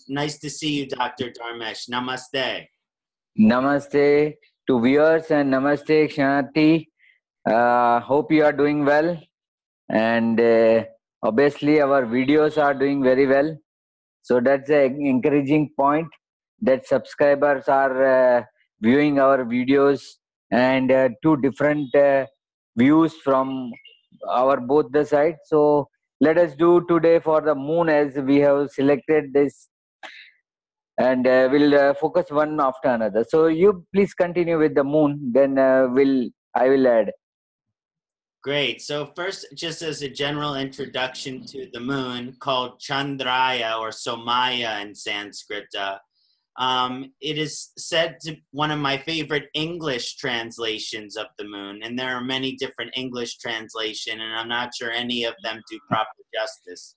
Nice to see you, Dr. Dharmesh. Namaste. Namaste to viewers and namaste Kṣaṇāti. Hope you are doing well, and obviously our videos are doing very well. So that's an encouraging point that subscribers are viewing our videos and two different views from our both the sides. So let us do today for the moon, as we have selected this, and we'll focus one after another. So you please continue with the moon, then I will add. Great. So first, just as a general introduction to the moon, called Chandraya or Somaya in Sanskrit, it is said to one of my favorite English translations of the moon, and there are many different English translations, and I'm not sure any of them do proper justice.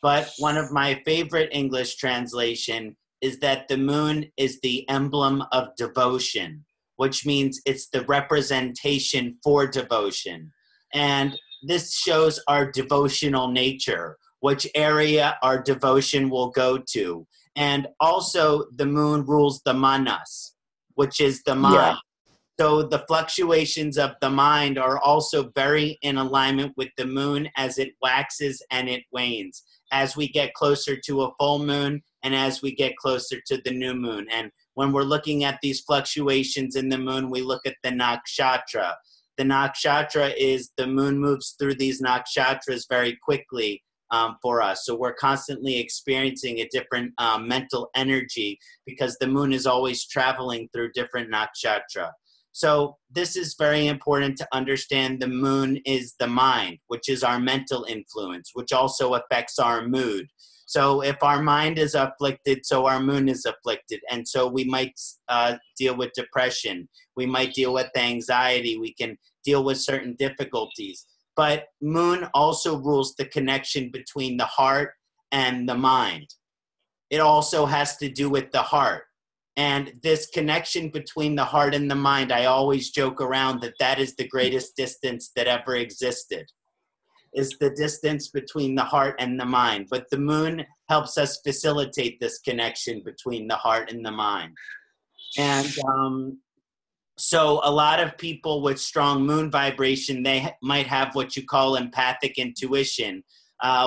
But one of my favorite English translation is that the moon is the emblem of devotion, which means it's the representation for devotion. And this shows our devotional nature, which area our devotion will go to. And also the moon rules the manas, which is the mind. So the fluctuations of the mind are also very in alignment with the moon as it waxes and it wanes, as we get closer to a full moon and as we get closer to the new moon. And when we're looking at these fluctuations in the moon, we look at the nakshatra. The nakshatra is the moon moves through these nakshatras very quickly for us. So we're constantly experiencing a different mental energy because the moon is always traveling through different nakshatra. So this is very important to understand. The moon is the mind, which is our mental influence, which also affects our mood. So if our mind is afflicted, so our moon is afflicted. And so we might deal with depression. We might deal with anxiety. We can deal with certain difficulties. But moon also rules the connection between the heart and the mind. It also has to do with the heart. And this connection between the heart and the mind, I always joke around that that is the greatest distance that ever existed, is the distance between the heart and the mind. But the moon helps us facilitate this connection between the heart and the mind. And so a lot of people with strong moon vibration, they might have what you call empathic intuition,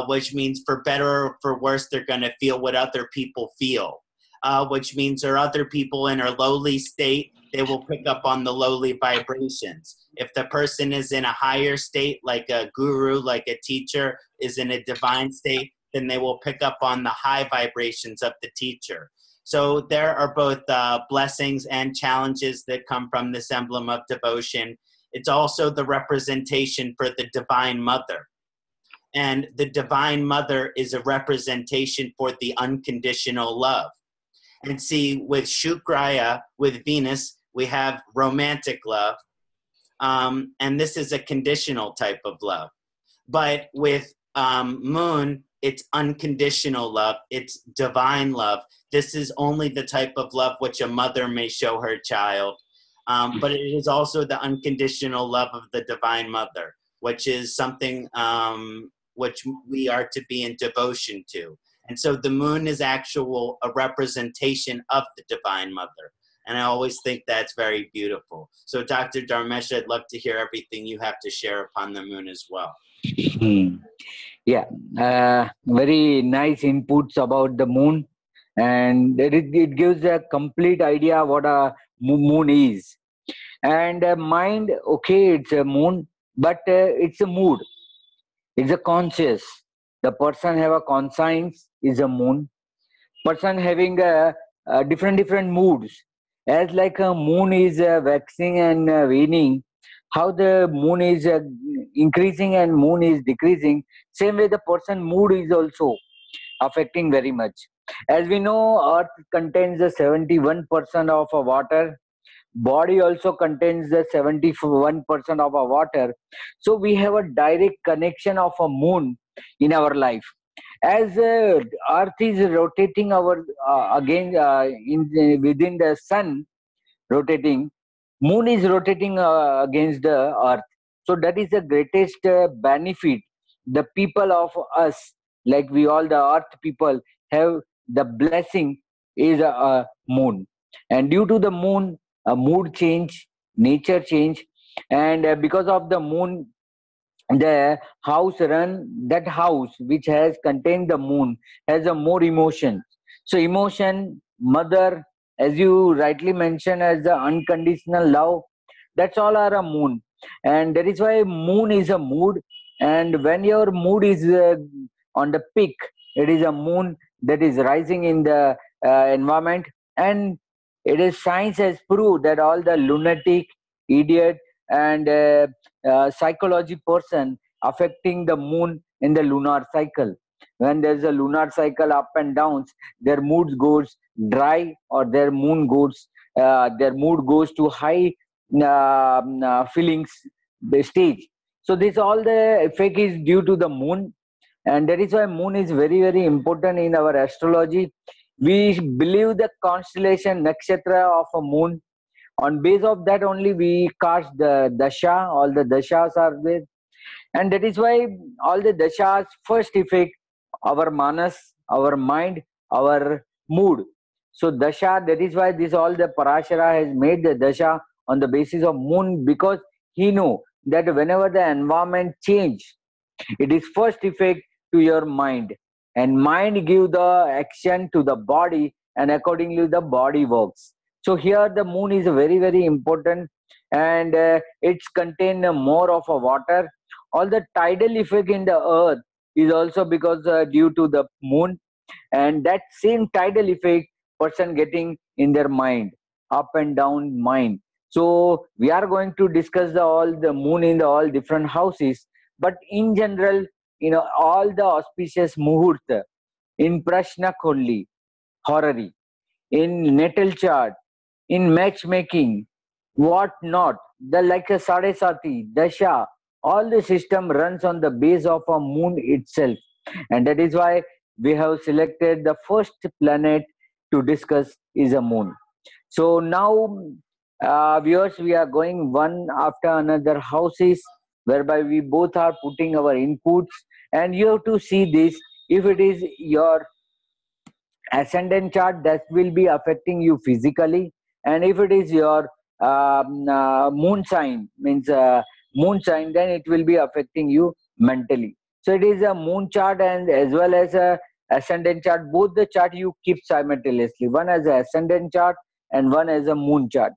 which means for better or for worse, they're going to feel what other people feel. Which means there are other people in a lowly state, they will pick up on the lowly vibrations. If the person is in a higher state, like a guru, like a teacher, is in a divine state, then they will pick up on the high vibrations of the teacher. So there are both blessings and challenges that come from this emblem of devotion. It's also the representation for the Divine Mother. And the Divine Mother is a representation for the unconditional love. And see, with Shukraya, with Venus, we have romantic love. And this is a conditional type of love. But with Moon, it's unconditional love. It's divine love. This is only the type of love which a mother may show her child. But it is also the unconditional love of the Divine Mother, which is something which we are to be in devotion to. And so the moon is a representation of the Divine Mother. And I always think that's very beautiful. So Dr. Dharmesh, I'd love to hear everything you have to share upon the moon as well. Yeah, very nice inputs about the moon. And it gives a complete idea what a moon is. And mind, okay, it's a moon, but it's a mood. It's a conscious. The person have a conscience is a moon. Person having a different moods. As like a moon is waxing and waning, how the moon is increasing and moon is decreasing, same way the person mood is also affecting very much. As we know, earth contains the 71% of water. Body also contains the 71% of our water. So we have a direct connection of a moon in our life. As earth is rotating our within the sun rotating, moon is rotating against the earth. So that is the greatest benefit the people of us, like we all the earth people, have the blessing is a moon. And due to the moon, a mood change, nature change, and because of the moon, the house run, that house which has contained the moon has a more emotion. So emotion, mother, as you rightly mentioned, as the unconditional love, that's all are a moon. And that is why moon is a mood. And when your mood is on the peak, it is a moon that is rising in the environment. And it is, science has proved that all the lunatic, idiot, and psychology person affecting the moon in the lunar cycle. When there's a lunar cycle up and downs, their mood goes dry, or their mood goes to high feelings stage. So this all the effect is due to the moon. And that is why moon is very, very important in our astrology. We believe the constellation nakshatra of a moon. On base of that only we cast the dasha. All the dashas are there, and that is why all the dashas first effect our manas, our mind, our mood. So dasha, that is why this all the Parashara has made the dasha on the basis of moon, because he know that whenever the environment change, it is first effect to your mind, and mind give the action to the body, and accordingly the body works. So here the moon is very, very important, and it's contain more of a water. All the tidal effect in the earth is also because due to the moon, and that same tidal effect person getting in their mind, up and down mind. So we are going to discuss all the moon in the all different houses, but in general, all the auspicious muhurta in prashna only, horary, in natal chart, in matchmaking, what not, the like a Sadesati, Dasha, all the system runs on the base of a moon itself. And that is why we have selected the first planet to discuss is a moon. So now, viewers, we are going one after another houses, whereby we both are putting our inputs, and you have to see this. If it is your ascendant chart, that will be affecting you physically, and if it is your moon sign, means moon sign, then it will be affecting you mentally. So it is a moon chart and as well as a ascendant chart. Both the chart you keep simultaneously, one as a ascendant chart and one as a moon chart.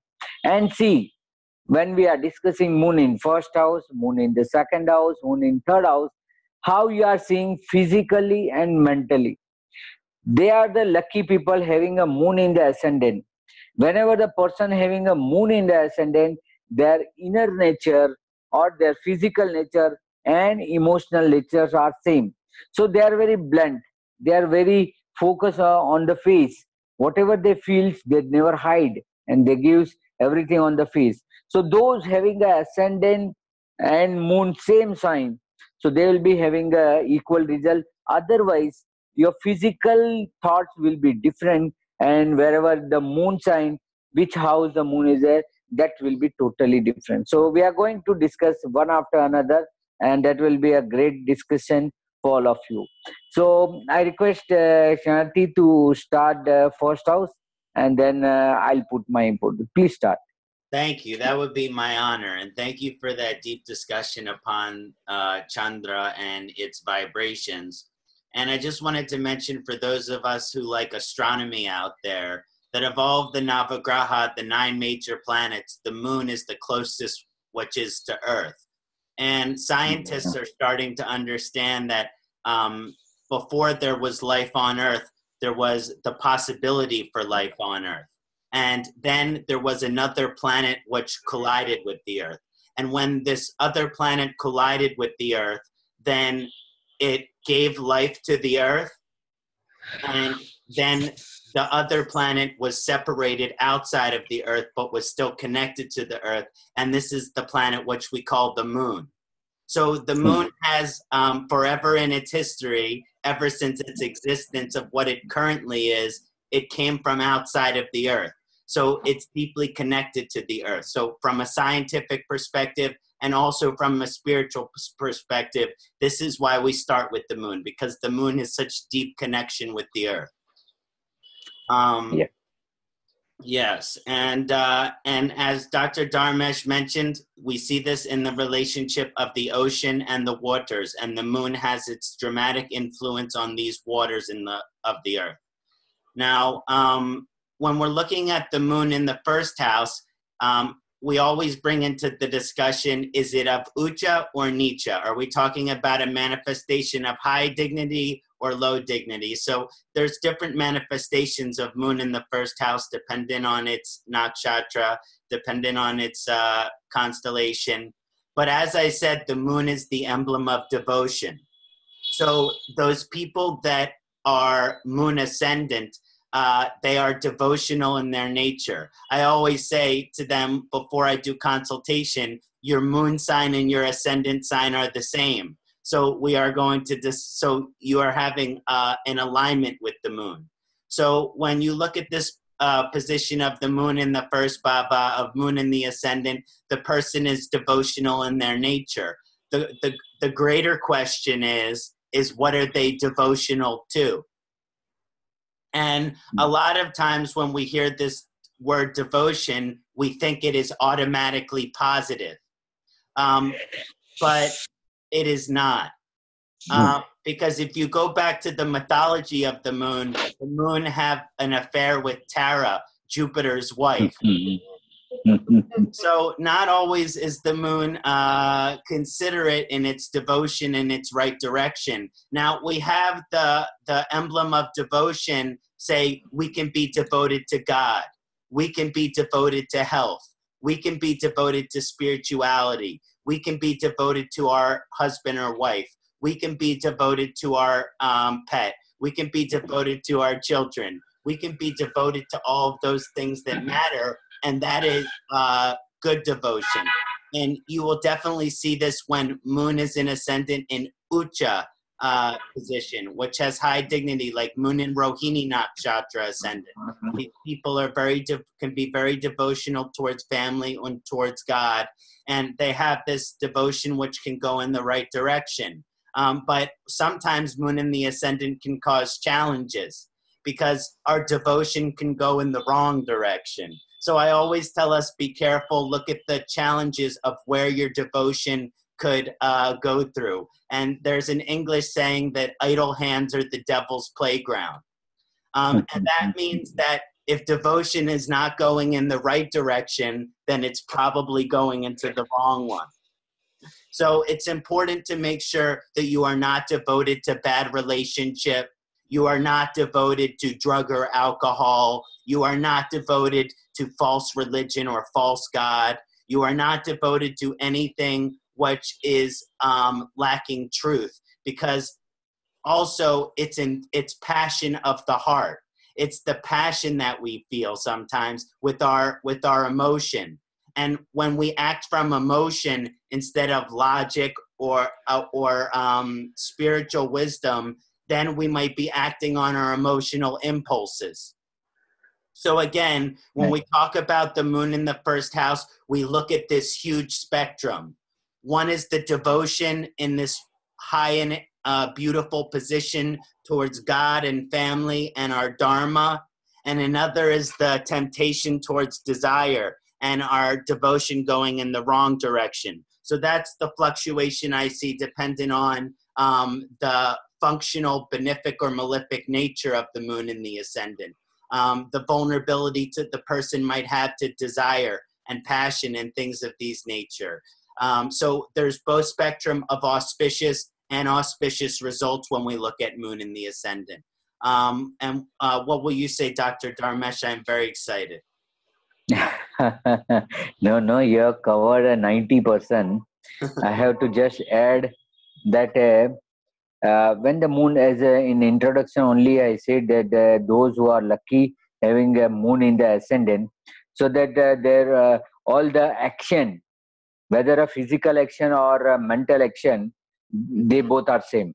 And see, when we are discussing moon in first house, moon in the second house, moon in third house, how you are seeing physically and mentally. They are the lucky people having a moon in the ascendant. Whenever the person having a moon in the ascendant, their inner nature or their physical nature and emotional natures are same. So they are very blunt. They are very focused on the face. Whatever they feel, they never hide, and they gives everything on the face. So those having the ascendant and moon same sign, so they will be having a equal result. Otherwise, your physical thoughts will be different, and wherever the moon sign, which house the moon is there, that will be totally different. So we are going to discuss one after another, and that will be a great discussion for all of you. So I request Kṣaṇāti to start the first house, and then I'll put my input. Please start. Thank you. That would be my honor. And thank you for that deep discussion upon Chandra and its vibrations. And I just wanted to mention for those of us who like astronomy out there, that of all the Navagraha, the 9 major planets, the moon is the closest which is to Earth. And scientists are starting to understand that before there was life on Earth, there was the possibility for life on Earth. And then there was another planet which collided with the Earth. And when this other planet collided with the Earth, then it gave life to the Earth. And then the other planet was separated outside of the Earth, but was still connected to the Earth. And this is the planet which we call the moon. So the moon has forever in its history, ever since its existence of what it currently is, it came from outside of the Earth. So it's deeply connected to the Earth. So from a scientific perspective and also from a spiritual perspective, this is why we start with the moon, because the moon has such deep connection with the Earth. Um, Yeah. Yes, and as Dr. Dharmesh mentioned, we see this in the relationship of the ocean and the waters, and the moon has its dramatic influence on these waters of the earth. Now, when we're looking at the moon in the first house, we always bring into the discussion, is it of Ucha or Nicha? Are we talking about a manifestation of high dignity or low dignity? So there's different manifestations of moon in the first house, depending on its nakshatra, depending on its constellation. But as I said, the moon is the emblem of devotion. So those people that are moon ascendant, they are devotional in their nature. I always say to them before I do consultation, your moon sign and your ascendant sign are the same. So we are going to so you are having an alignment with the moon. So when you look at this position of the moon in the first bhava, of moon in the ascendant, the person is devotional in their nature. The greater question is what are they devotional to? And a lot of times when we hear this word devotion, we think it is automatically positive. But it is not. Because if you go back to the mythology of the moon have an affair with Tara, Jupiter's wife. So not always is the moon considerate in its devotion in its right direction. Now we have the emblem of devotion say we can be devoted to God. We can be devoted to health. We can be devoted to spirituality. We can be devoted to our husband or wife. We can be devoted to our pet. We can be devoted to our children. We can be devoted to all of those things that matter. And that is good devotion. And you will definitely see this when moon is in ascendant in Ucha position, which has high dignity, like moon in Rohini Nakshatra ascendant. These people are can be very devotional towards family and towards God. And they have this devotion which can go in the right direction. But sometimes moon in the ascendant can cause challenges because our devotion can go in the wrong direction. So I always tell us, be careful, look at the challenges of where your devotion could go through. And there's an English saying that idle hands are the devil's playground. And that means that if devotion is not going in the right direction, then it's probably going into the wrong one. So it's important to make sure that you are not devoted to bad relationship. You are not devoted to drug or alcohol. You are not devoted to false religion or false God. You are not devoted to anything which is lacking truth, because also it's passion of the heart. It's the passion that we feel sometimes with our emotion. And when we act from emotion instead of logic or spiritual wisdom, then we might be acting on our emotional impulses. So again, when we talk about the moon in the first house, we look at this huge spectrum. One is the devotion in this high and beautiful position towards God and family and our dharma. And another is the temptation towards desire and our devotion going in the wrong direction. So that's the fluctuation I see depending on the functional benefic or malefic nature of the moon in the ascendant. The vulnerability to the person might have to desire and passion and things of these nature. So there's both spectrum of auspicious and auspicious results when we look at moon in the ascendant. And what will you say, Dr. Dharmesh? I'm very excited. No, you have covered 90%. I have to just add that when the moon, as in introduction only, I said that those who are lucky having a moon in the ascendant, so that their all the action, whether a physical action or a mental action, they both are same.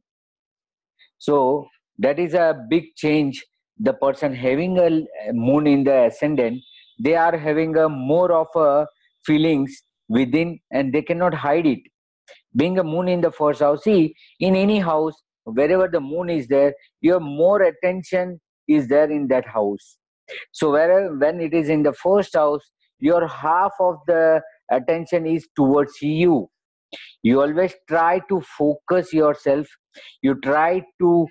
So that is a big change. The person having a moon in the ascendant, they are having a more of a feelings within, and they cannot hide it. Being a moon in the first house, see, in any house, wherever the moon is there, your more attention is there in that house. So when it is in the first house, your half of the attention is towards you. You always try to focus yourself. You try to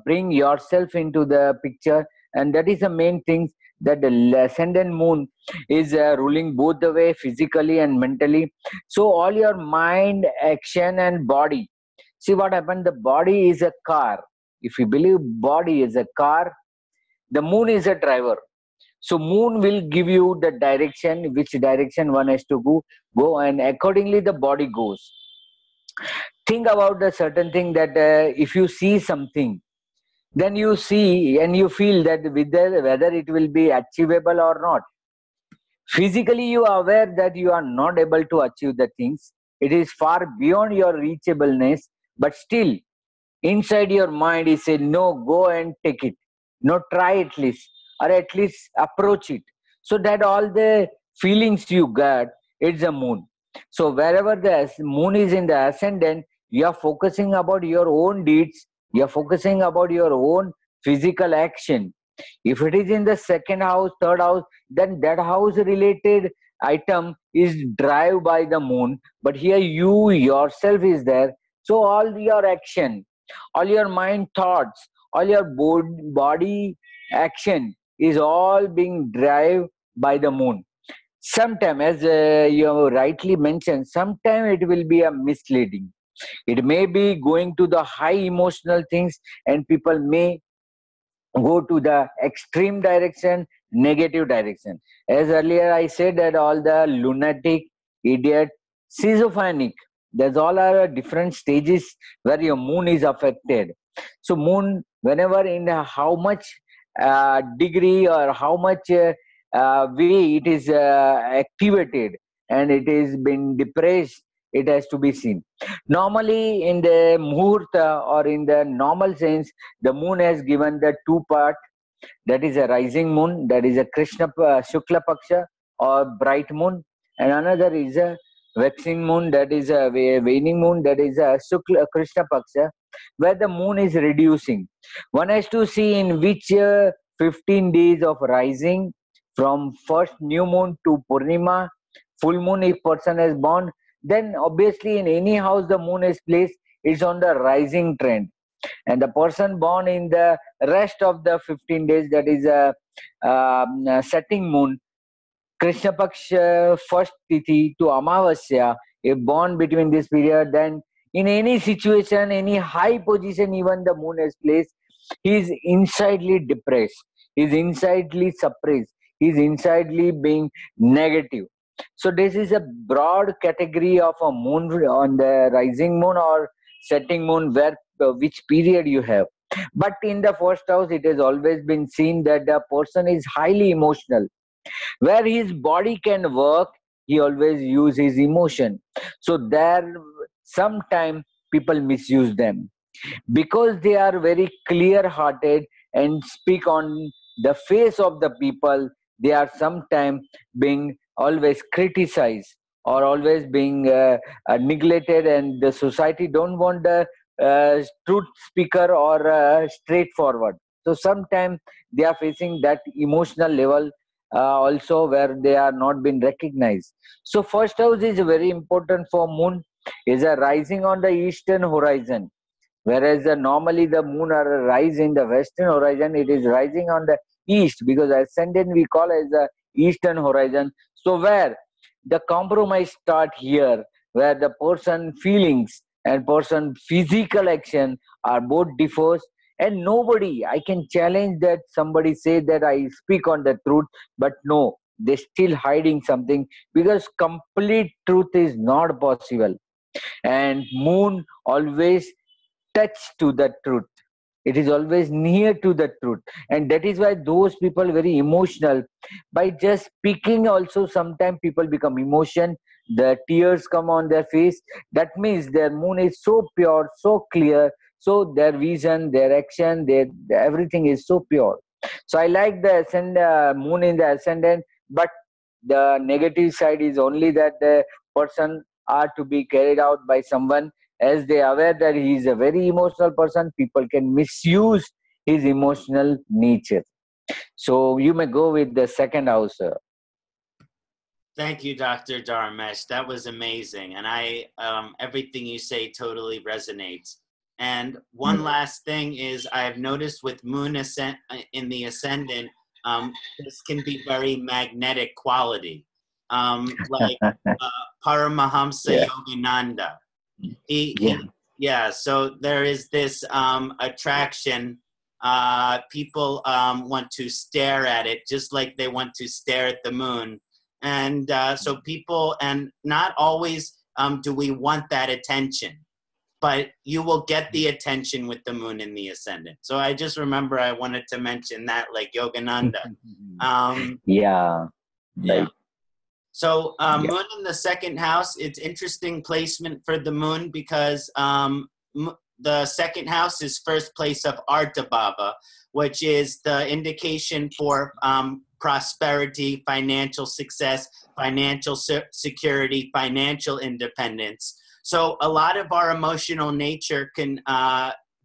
bring yourself into the picture, and that is the main thing, that the ascendant moon is ruling both the way, physically and mentally. So all your mind, action and body. See what happened, the body is a car. If you believe body is a car, the moon is a driver. So moon will give you the direction, which direction one has to go, and accordingly the body goes. Think about the certain thing, that if you see something, then you see and you feel that whether it will be achievable or not. Physically you are aware that you are not able to achieve the things, it is far beyond your reachableness, but still inside your mind is say, no, go and take it, no, try at least, or at least approach it. So that all the feelings you got, it's a moon. So wherever the moon is in the ascendant, you are focusing about your own deeds, you are focusing about your own physical action. If it is in the second house, third house, then that house related item is drive by the moon, but here you yourself is there. So all your action, all your mind thoughts, all your body action is all being driven by the moon. Sometime, as you rightly mentioned, sometime it will be a misleading. It may be going to the high emotional things, and people may go to the extreme direction, negative direction. As earlier I said, that all the lunatic, idiot, schizophrenic, there's all are different stages where your moon is affected. So moon, whenever in how much degree or how much way it is activated and it is been depressed, it has to be seen. Normally in the muhurta or in the normal sense, the moon has given the two part, that is a rising moon, that is a Krishna Shukla Paksha or bright moon, and another is a waxing moon, that is a waning moon, that is a Shukla Krishna Paksha, where the moon is reducing. One has to see in which 15 days of rising, from first new moon to Purnima, full moon if person is born, then obviously in any house the moon is placed, it's on the rising trend. And the person born in the rest of the 15 days, that is a setting moon, Krishna Paksha first Tithi to Amavasya, if born between this period, then in any situation, any high position, even the moon is placed, he is insidely depressed, he is insidely suppressed, he is insidely being negative. So this is a broad category of a moon on the rising moon or setting moon, where which period you have. But in the first house, it has always been seen that the person is highly emotional. Where his body can work, he always use his emotion. So there, sometime people misuse them because they are very clear hearted and speak on the face of the people. They are sometimes being always criticized or always being neglected, and the society don't want the truth speaker or straightforward. So sometimes they are facing that emotional level also, where they are not been recognized. So first house is very important for moon, is a rising on the eastern horizon. Whereas normally the moon are rise in the western horizon, it is rising on the east, because ascendant we call as the eastern horizon. So where the compromise start here, where the person feelings and person physical action are both differs, and nobody, I can challenge that somebody say that I speak on the truth, but no, they still hiding something, because complete truth is not possible. And moon always touch to the truth, it is always near to the truth, and that is why those people very emotional. By just speaking also, sometimes people become emotion, the tears come on their face. That means their moon is so pure, so clear, so their vision, their action, their everything is so pure. So I like the moon in the ascendant, but the negative side is only that the person are to be carried out by someone, as they are aware that he is a very emotional person, people can misuse his emotional nature. So you may go with the second house, sir. Thank you, Dr. Dharmesh. That was amazing. And everything you say totally resonates. And one last thing is I have noticed with moon in the ascendant, this can be very magnetic quality. Like Paramahamsa Yogananda. So there is this attraction. People want to stare at it just like they want to stare at the moon. And so people, and not always do we want that attention, but you will get the attention with the moon in the ascendant. So I just remember I wanted to mention that, like Yogananda. Right. So moon in the second house, it's interesting placement for the moon because the second house is first place of Artha Bhava, which is the indication for prosperity, financial success, financial security, financial independence. So a lot of our emotional nature can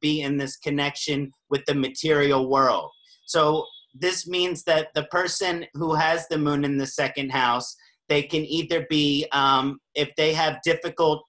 be in this connection with the material world. So this means that the person who has the moon in the second house, they can either be, if they have difficult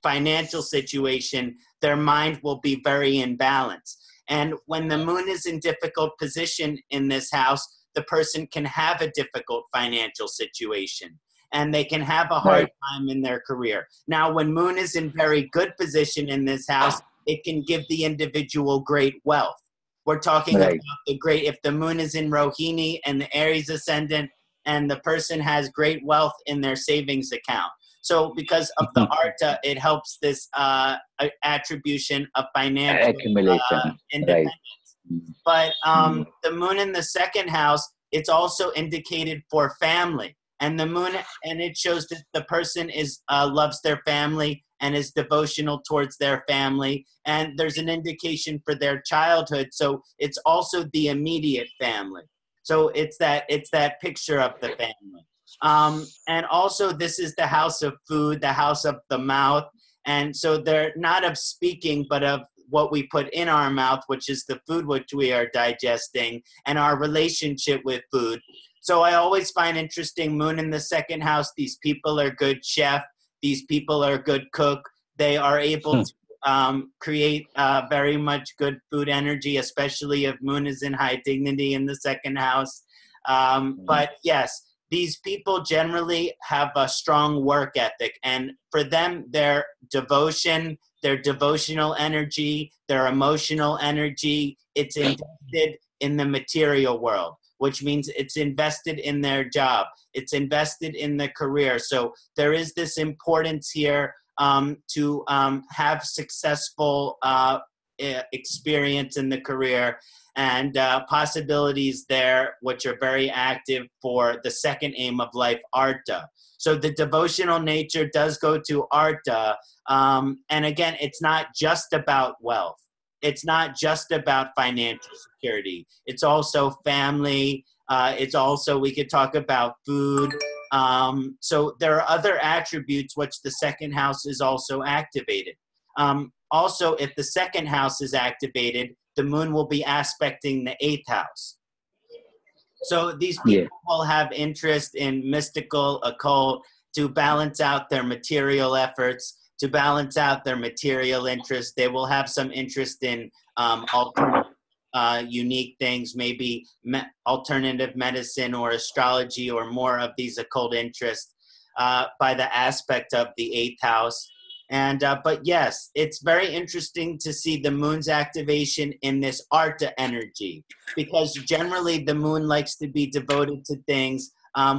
financial situation, their mind will be very imbalanced. And when the moon is in difficult position in this house, the person can have a difficult financial situation and they can have a hard time in their career. Now, when moon is in very good position in this house, it can give the individual great wealth. We're talking about the great, if the moon is in Rohini and the Aries ascendant and the person has great wealth in their savings account. So because of the Artha, it helps this attribution of financial accumulation. independence. But the moon in the second house, it's also indicated for family. And the moon, and it shows that the person is loves their family and is devotional towards their family. And there's an indication for their childhood. So it's also the immediate family. So it's that picture of the family. And also this is the house of food, the house of the mouth. And so they're not of speaking, but of what we put in our mouth, which is the food which we are digesting, and our relationship with food. So I always find interesting, moon in the second house, these people are good chef, these people are good cook, they are able to create very much good food energy, especially if moon is in high dignity in the second house. But yes, these people generally have a strong work ethic, and for them, their devotion, their devotional energy, their emotional energy, it's invested in the material world, which means it's invested in their job. It's invested in the career. So there is this importance here to have successful experience in the career, and possibilities there which are very active for the second aim of life, Artha. So the devotional nature does go to Artha. And again, it's not just about wealth. It's not just about financial security. It's also family. It's also, we could talk about food. So there are other attributes which the second house is also activated. Also, if the second house is activated, the moon will be aspecting the 8th house. So these people will have interest in mystical, occult, to balance out their material efforts, to balance out their material interests. They will have some interest in alternative, unique things, maybe alternative medicine or astrology or more of these occult interests by the aspect of the 8th house. And but yes, it's very interesting to see the moon's activation in this Artha energy, because generally the moon likes to be devoted to things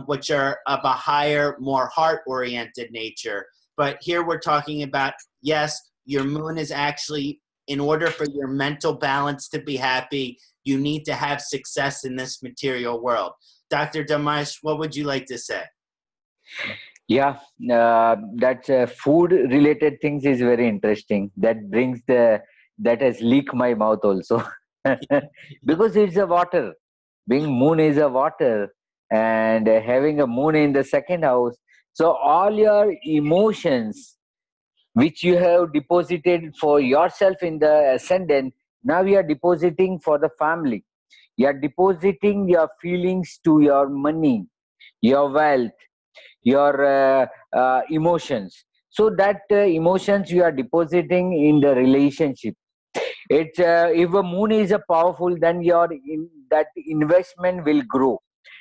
which are of a higher, more heart-oriented nature. But here we're talking about, yes, your moon is actually, in order for your mental balance to be happy, you need to have success in this material world. Dr. Dharmesh, what would you like to say? Yeah, that food related things is very interesting. That has leaked my mouth also. Because it's a water. Being moon is a water, and having a moon in the second house. So all your emotions which you have deposited for yourself in the ascendant, now you are depositing for the family. You are depositing your feelings to your money, your wealth, your emotions. So that emotions you are depositing in the relationship. It's if a moon is a powerful, then that investment will grow,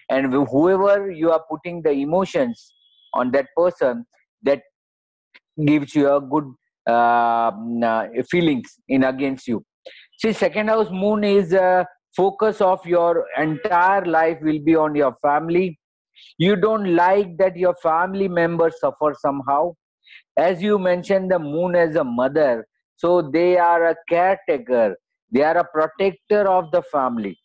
and whoever you are putting the emotions on that person, that gives you a good feelings in against you. See, second house moon is focus of your entire life will be on your family. You don't like that your family members suffer somehow. As you mentioned, the moon as a mother, so they are a caretaker, they are a protector of the family,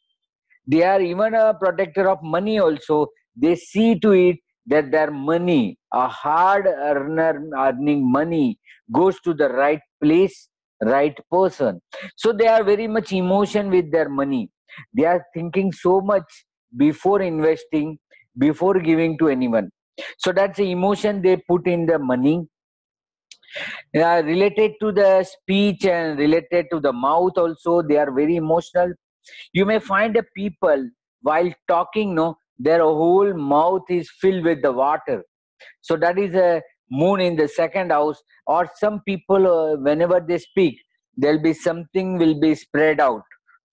they are even a protector of money also. They see to it that their money, a hard earner earning money, goes to the right place, right person. So they are very much emotion with their money. They are thinking so much before investing, before giving to anyone. So that's the emotion they put in the money. Related to the speech and related to the mouth also, they are very emotional. You may find a people while talking, no, their whole mouth is filled with the water. So that is a moon in the second house. Or some people, whenever they speak, there'll be something will be spread out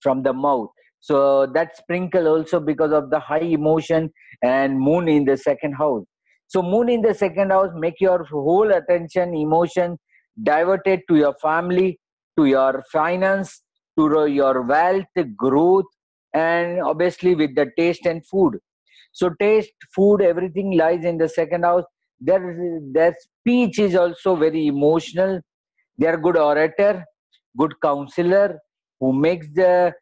from the mouth. So that sprinkle also because of the high emotion and moon in the second house. So moon in the second house make your whole attention, emotion diverted to your family, to your finance, to your wealth, growth, and obviously with the taste and food. So taste, food, everything lies in the second house. Their speech is also very emotional. They are good orator, good counselor who makes the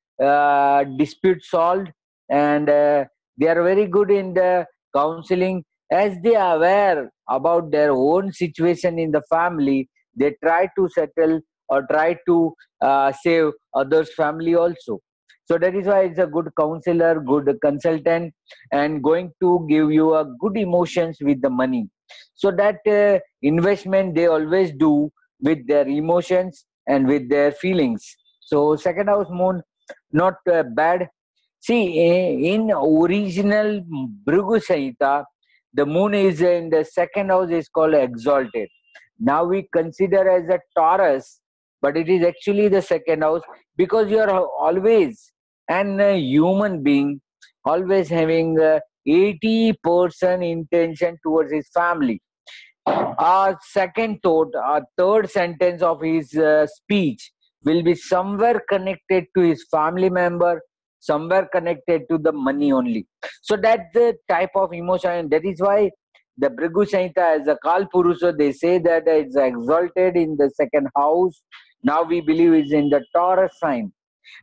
dispute solved, and they are very good in the counseling. As they are aware about their own situation in the family, they try to settle or try to save others' family also. So that is why it's a good counselor, good consultant, and going to give you a good emotions with the money. So that investment they always do with their emotions and with their feelings. So second house moon, not bad. See, in original Bhrigu Samhita, the moon is in the second house is called exalted. Now we consider as a Taurus, but it is actually the second house because you are always an human being, always having 80% intention towards his family. Our second thought, our third sentence of his speech will be somewhere connected to his family member, somewhere connected to the money only. So that's the type of emotion, and that is why the Bhrigu Samhita as a Kal Purusha, they say that it's exalted in the second house. Now we believe it's in the Taurus sign,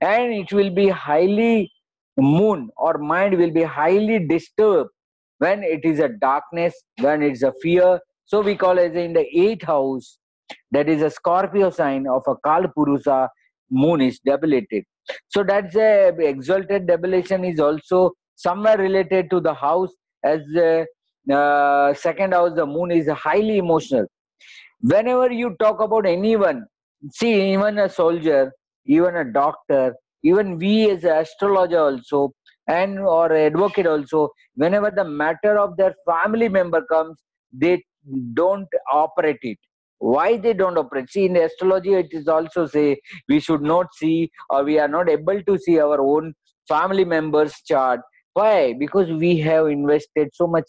and it will be highly moon or mind will be highly disturbed when it is a darkness, when it's a fear. So we call it in the eighth house, that is a Scorpio sign of a Kal Purusha, moon is debilated. So that's a exalted debilation is also somewhere related to the house, as the second house, the moon is highly emotional. Whenever you talk about anyone, see, even a soldier, even a doctor, even we as an astrologer also, and or advocate also, whenever the matter of their family member comes, they don't operate it. Why they don't operate? See, in astrology it is also say we should not see, or we are not able to see our own family members chart. Why? Because we have invested so much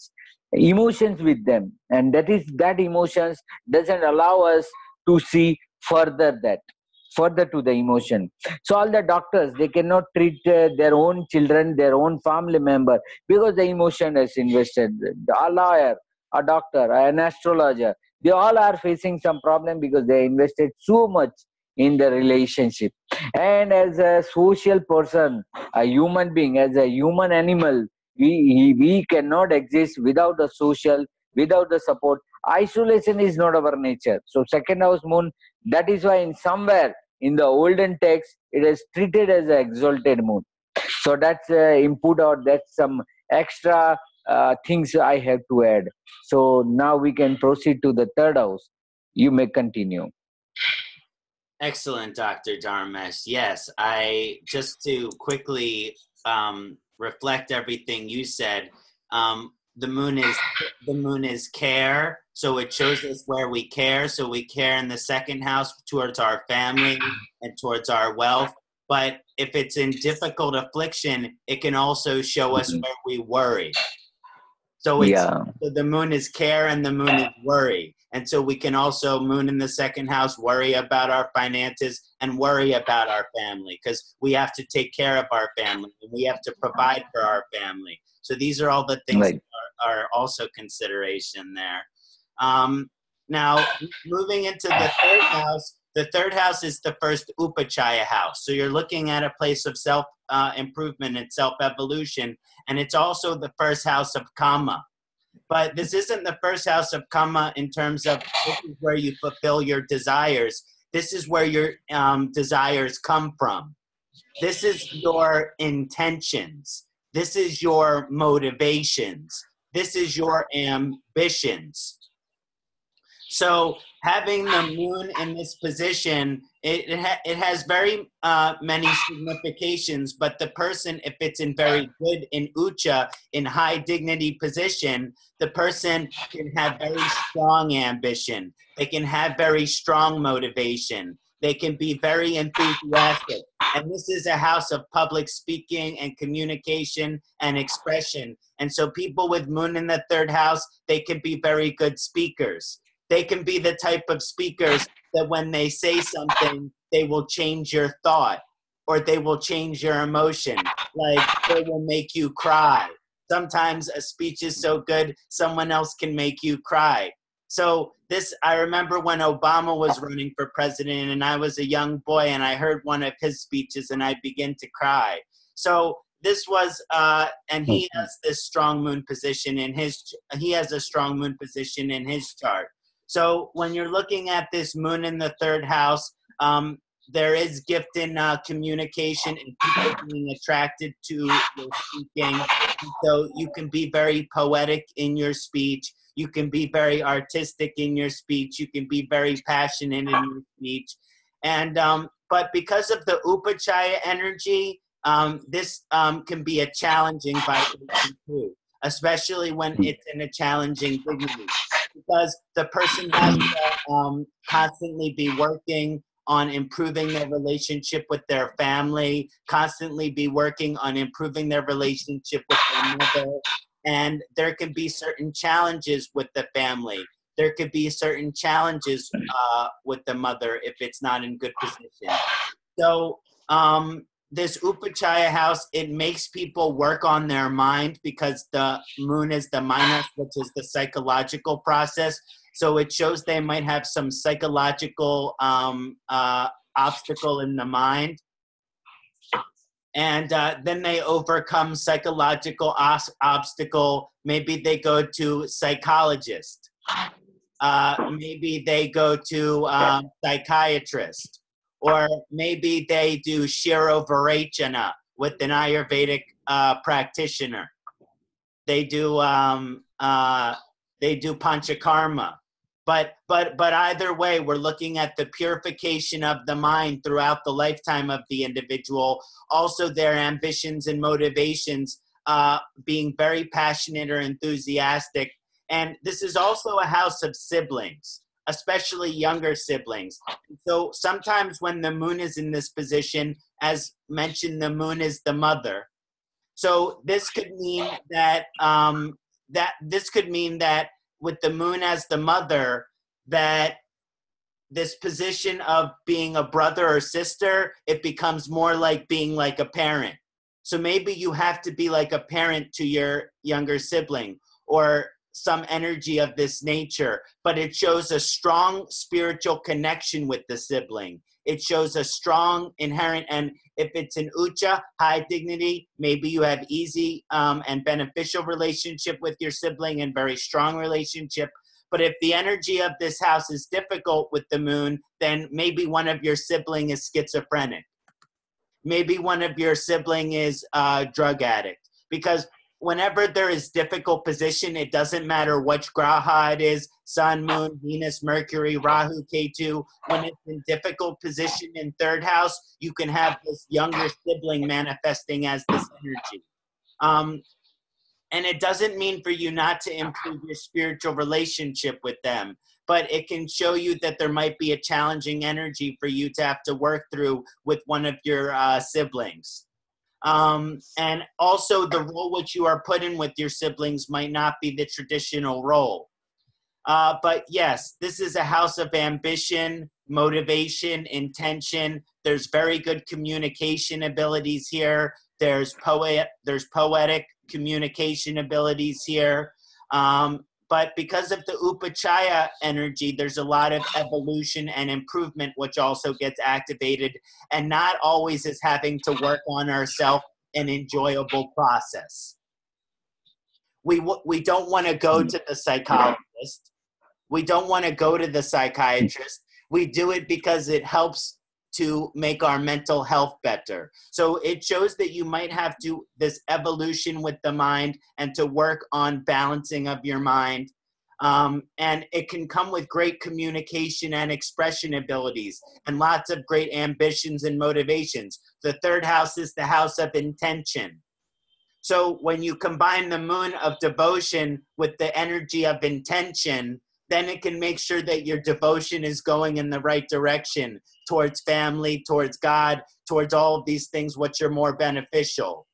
emotions with them, and that emotions doesn't allow us to see further to the emotion. So all the doctors, they cannot treat their own children, their own family member, because the emotion is invested. A lawyer, a doctor, an astrologer, they all are facing some problem because they invested so much in the relationship. And as a social person, a human being, as a human animal, we cannot exist without the social, without the support. Isolation is not our nature. So second house moon, that is why in somewhere in the olden text it is treated as an exalted moon. So that's input, or that's some extra things I have to add. So now we can proceed to the third house. You may continue. Excellent, Dr. Dharmesh. Yes, I just to quickly reflect everything you said. The moon is care, so it shows us where we care. So we care in the second house towards our family and towards our wealth. But if it's in difficult affliction, it can also show us where we worry. So so the moon is care and the moon is worry. And so we can also, moon in the second house, worry about our finances and worry about our family, because we have to take care of our family and we have to provide for our family. So these are all the things that are also consideration there. Now, moving into the third house is the first upachaya house. So you're looking at a place of self-improvement and self-evolution, and it's also the first house of kama. But this isn't the first house of kama in terms of this is where you fulfill your desires. This is where your desires come from. This is your intentions. This is your motivations. This is your ambitions. So having the moon in this position, it has very many significations, but the person, if it's in very good, in ucha, in high dignity position, the person can have very strong ambition. They can have very strong motivation. They can be very enthusiastic. And this is a house of public speaking and communication and expression. And so people with moon in the third house, they can be very good speakers. They can be the type of speakers that when they say something, they will change your thought or they will change your emotion. Like they will make you cry. Sometimes a speech is so good, someone else can make you cry. So I remember when Obama was running for president and I was a young boy and I heard one of his speeches and I began to cry. So this was, and he has this strong moon position he has a strong moon position in his chart. So when you're looking at this moon in the third house, there is gift in communication and people being attracted to your speaking. So you can be very poetic in your speech. You can be very artistic in your speech. You can be very passionate in your speech. And but because of the upachaya energy, this can be a challenging vibration too, especially when it's in a challenging dignity. Because the person has to constantly be working on improving their relationship with their family, constantly be working on improving their relationship with their mother. And there can be certain challenges with the family. There could be certain challenges with the mother if it's not in good position. So this upachaya house, it makes people work on their mind because the moon is the manas, which is the psychological process. So it shows they might have some psychological obstacle in the mind. And then they overcome psychological obstacle. Maybe they go to psychologist. Maybe they go to psychiatrist. Or maybe they do Shirovarechana with an Ayurvedic practitioner. They do Panchakarma. But either way, we're looking at the purification of the mind throughout the lifetime of the individual. Also, their ambitions and motivations, being very passionate or enthusiastic. And this is also a house of siblings, especially younger siblings. So sometimes when the moon is in this position, as mentioned, the moon is the mother. So this could mean that with the moon as the mother, that this position of being a brother or sister, it becomes more like being like a parent. So maybe you have to be like a parent to your younger sibling, or some energy of this nature, but it shows a strong spiritual connection with the sibling. It shows a strong inherent, and if it's an ucha, high dignity, maybe you have easy and beneficial relationship with your sibling and very strong relationship. But if the energy of this house is difficult with the moon, then maybe one of your sibling is schizophrenic. Maybe one of your sibling is a drug addict. Because whenever there is difficult position, it doesn't matter which graha it is, Sun, Moon, Venus, Mercury, Rahu, Ketu. When it's in difficult position in third house, you can have this younger sibling manifesting as this energy. And it doesn't mean for you not to improve your spiritual relationship with them, but it can show you that there might be a challenging energy for you to have to work through with one of your siblings. And also the role which you are put in with your siblings might not be the traditional role. But yes, this is a house of ambition, motivation, intention. There's very good communication abilities here. There's poetic communication abilities here. But because of the upachaya energy, there's a lot of evolution and improvement, which also gets activated, and not always is having to work on ourselves an enjoyable process. We don't want to go to the psychologist. We don't want to go to the psychiatrist. We do it because it helps to make our mental health better. So it shows that you might have to this evolution with the mind and to work on balancing of your mind. And it can come with great communication and expression abilities and lots of great ambitions and motivations. The third house is the house of intention. So when you combine the moon of devotion with the energy of intention, then it can make sure that your devotion is going in the right direction towards family, towards God, towards all of these things which are more beneficial.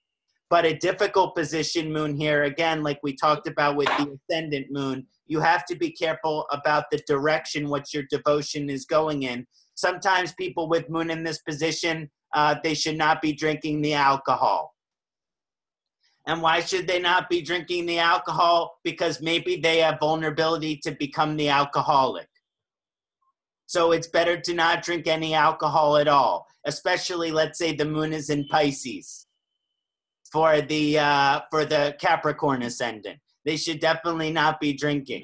But a difficult position moon here, again, like we talked about with the ascendant moon, you have to be careful about the direction which your devotion is going in. Sometimes people with moon in this position, they should not be drinking the alcohol. And why should they not be drinking the alcohol? Because maybe they have vulnerability to become the alcoholic. So it's better to not drink any alcohol at all, especially, let's say the moon is in Pisces for the Capricorn ascendant. They should definitely not be drinking.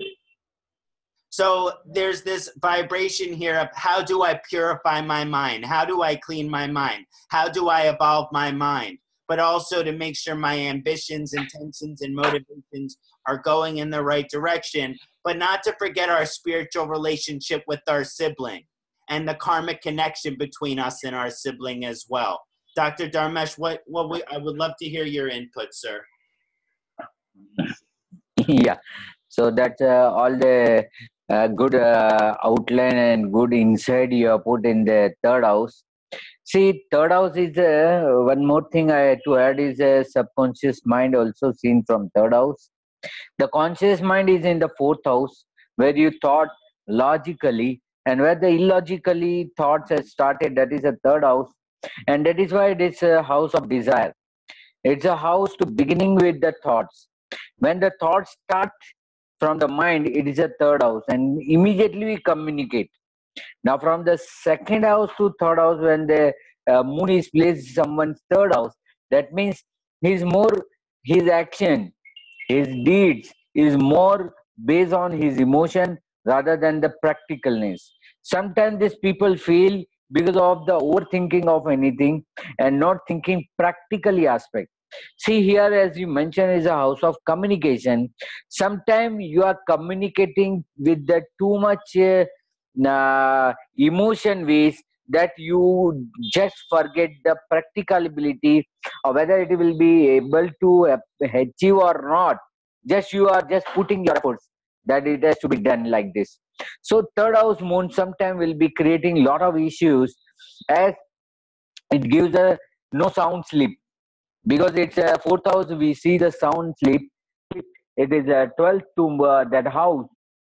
So there's this vibration here of how do I purify my mind? How do I clean my mind? How do I evolve my mind? But also to make sure my ambitions, intentions, and motivations are going in the right direction, but not to forget our spiritual relationship with our sibling and the karmic connection between us and our sibling as well. Dr. Dharmesh, I would love to hear your input, sir. Yeah, so that's all the good outline and good insight you have put in the third house. See, third house is one more thing I had to add is a subconscious mind also seen from third house. The conscious mind is in the fourth house where you thought logically and where the illogically thoughts have started. That is a third house, and that is why it is a house of desire. It's a house to beginning with the thoughts. When the thoughts start from the mind, it is a third house, and immediately we communicate. Now, from the second house to third house, when the moon is placed in someone's third house, that means his action, his deeds is more based on his emotion rather than the practicalness. Sometimes these people feel because of the overthinking of anything and not thinking practically aspect. See here, as you mentioned, is a house of communication. Sometimes you are communicating with the too much emotion ways that you just forget the practicability or whether it will be able to achieve or not. Just you are just putting your efforts that it has to be done like this. So third house moon sometime will be creating lot of issues as it gives a no sound sleep, because it's a fourth house. We see the sound sleep. It is a 12th to that house.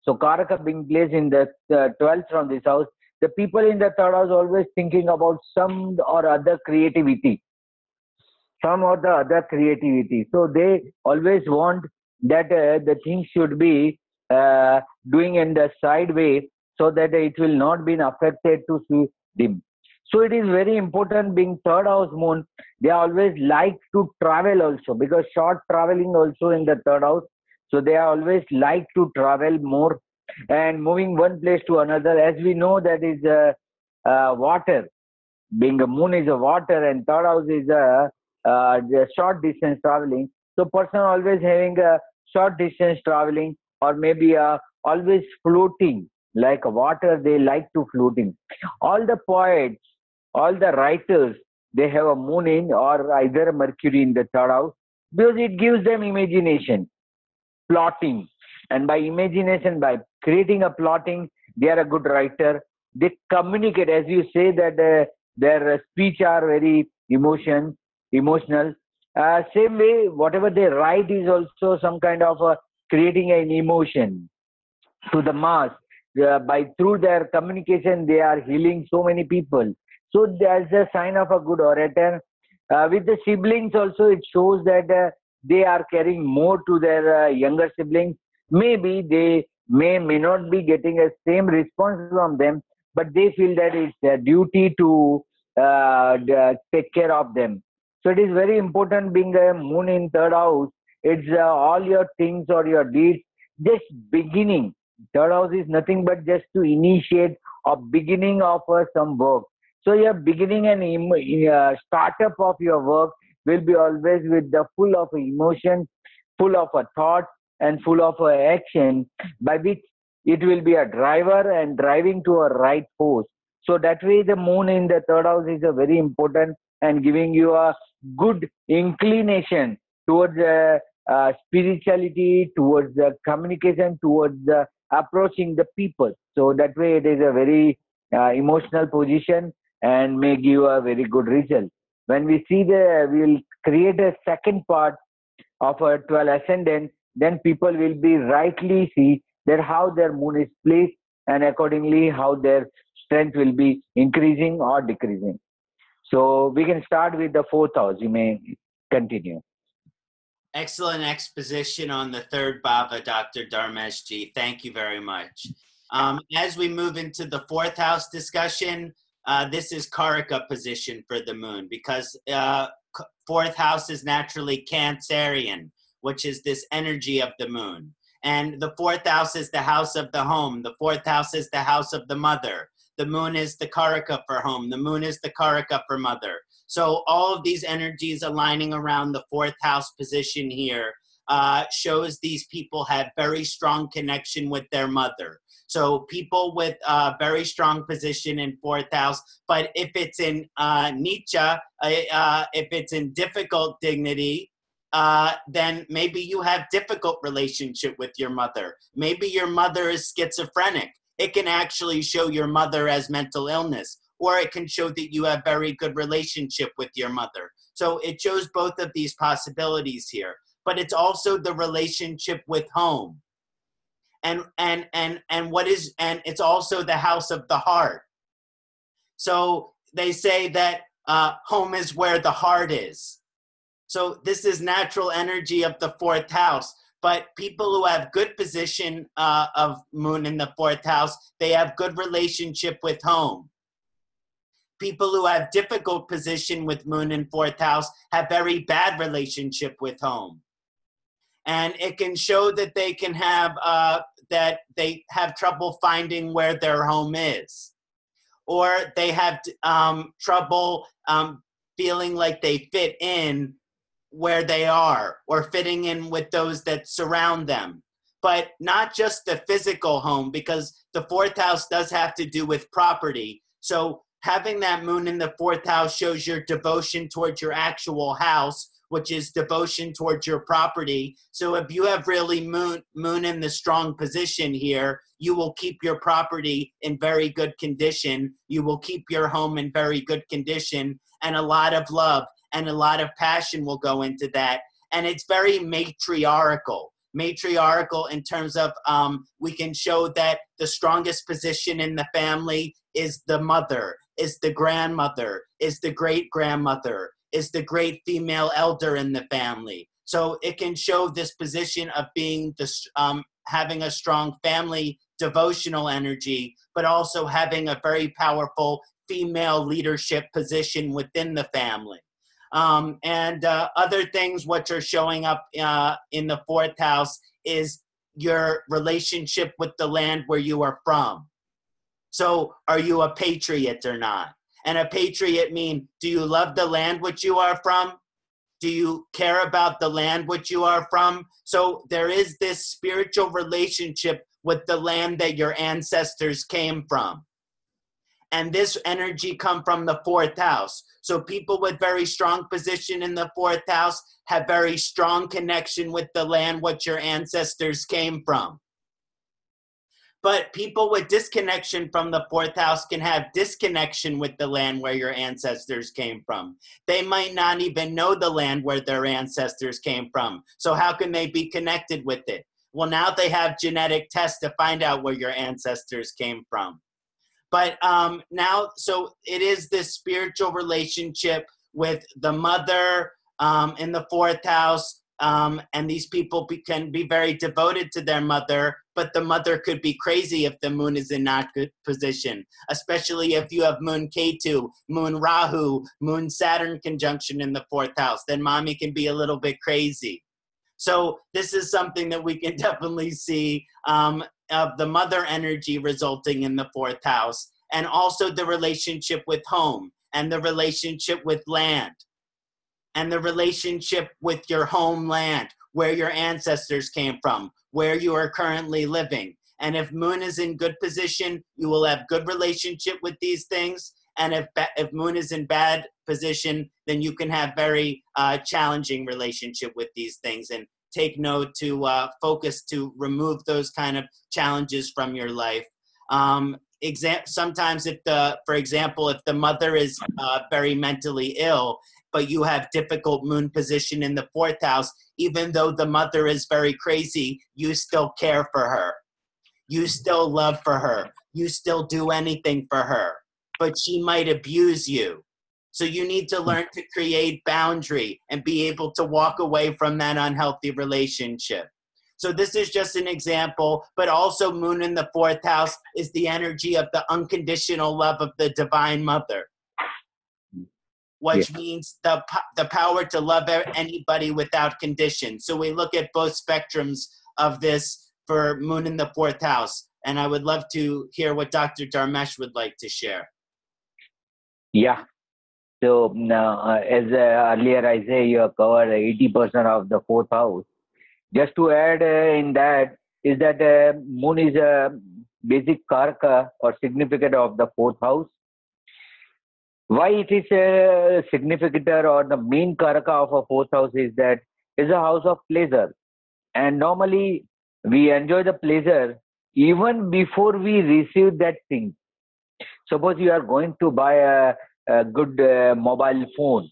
So Karaka being placed in the 12th from this house, the people in the third house always thinking about some or other creativity, some or the other creativity. So they always want that the things should be doing in the side way so that it will not be affected to see them. So it is very important being third house moon. They always like to travel also, because short traveling also in the third house. So they always like to travel more and moving one place to another. As we know, that is water. Being a moon is a water and third house is a short distance traveling. So person always having a short distance traveling, or maybe always floating like water. They like to floating. All the poets, all the writers, they have a moon in or either a Mercury in the third house because it gives them imagination, plotting, and by imagination, by creating a plotting, they are a good writer. They communicate, as you say that their speech are very emotional. Same way, whatever they write is also some kind of creating an emotion to the mass. By through their communication, they are healing so many people. So that's a sign of a good orator. With the siblings also, it shows that they are caring more to their younger siblings. Maybe they may not be getting a same response from them, but they feel that it's their duty to take care of them. So it is very important being a moon in third house. It's all your things or your deeds just beginning. Third house is nothing but just to initiate or beginning of some work. So your beginning and startup of your work will be always with the full of emotion, full of a thought, and full of a action, by which it will be a driver and driving to a right force. So that way, the moon in the third house is a very important and giving you a good inclination towards spirituality, towards the communication, towards the approaching the people. So that way, it is a very emotional position and may give a very good result. When we see we will create a second part of a 12 ascendant, then people will be rightly see that how their moon is placed and accordingly how their strength will be increasing or decreasing. So we can start with the fourth house. You may continue. Excellent exposition on the third bhava, Dr. Dharmesh ji. Thank you very much. As we move into the fourth house discussion, this is Karaka position for the moon, because fourth house is naturally Cancerian, which is this energy of the moon. And the fourth house is the house of the home. The fourth house is the house of the mother. The moon is the Karaka for home. The moon is the Karaka for mother. So all of these energies aligning around the fourth house position here shows these people have very strong connection with their mother. So people with a very strong position in fourth house, but if it's in Nicha, if it's in difficult dignity, then maybe you have difficult relationship with your mother. Maybe your mother is schizophrenic. It can actually show your mother as mental illness, or it can show that you have very good relationship with your mother. So it shows both of these possibilities here, but it's also the relationship with home. And it's also the house of the heart. So they say that home is where the heart is. So this is natural energy of the fourth house. But people who have good position of moon in the fourth house, they have good relationship with home. People who have difficult position with moon in fourth house have very bad relationship with home. And it can show that they can have, that they have trouble finding where their home is. Or they have trouble feeling like they fit in where they are, or fitting in with those that surround them. But not just the physical home, because the fourth house does have to do with property. So having that moon in the fourth house shows your devotion towards your actual house, which is devotion towards your property. So if you have really moon in the strong position here, you will keep your property in very good condition. You will keep your home in very good condition, and a lot of love and a lot of passion will go into that. And it's very matriarchal in terms of we can show that the strongest position in the family is the mother, is the grandmother, is the great-grandmother, is the great female elder in the family. So it can show this position of being having a strong family devotional energy, but also having a very powerful female leadership position within the family. And other things which are showing up in the fourth house is your relationship with the land where you are from. So are you a patriot or not? And a patriot means, do you love the land which you are from? Do you care about the land which you are from? So there is this spiritual relationship with the land that your ancestors came from. And this energy come from the fourth house. So people with very strong position in the fourth house have very strong connection with the land which your ancestors came from. But people with disconnection from the fourth house can have disconnection with the land where your ancestors came from. They might not even know the land where their ancestors came from. So how can they be connected with it? Well, now they have genetic tests to find out where your ancestors came from. But now, so it is this spiritual relationship with the mother in the fourth house. And these people can be very devoted to their mother, but the mother could be crazy if the moon is in not good position, especially if you have moon Ketu, moon Rahu, moon Saturn conjunction in the fourth house. Then mommy can be a little bit crazy. So this is something that we can definitely see of the mother energy resulting in the fourth house, and also the relationship with home and the relationship with land and the relationship with your homeland, where your ancestors came from, where you are currently living. And if moon is in good position, you will have good relationship with these things. And if moon is in bad position, then you can have very challenging relationship with these things. And take note to focus to remove those kind of challenges from your life. Sometimes for example, if the mother is very mentally ill, but you have difficult moon position in the fourth house, even though the mother is very crazy, you still care for her. You still love for her. You still do anything for her, but she might abuse you. So you need to learn to create boundary and be able to walk away from that unhealthy relationship. So this is just an example, but also moon in the fourth house is the energy of the unconditional love of the Divine Mother, which means the power to love anybody without condition. So we look at both spectrums of this for moon in the fourth house. And I would love to hear what Dr. Dharmesh would like to share. Yeah. So as earlier I say, you have covered 80% of the fourth house. Just to add in that is that moon is a basic karaka or significant of the fourth house. Why it is a significant or the main karaka of a fourth house is that it's a house of pleasure. And normally we enjoy the pleasure even before we receive that thing. Suppose you are going to buy a good mobile phone.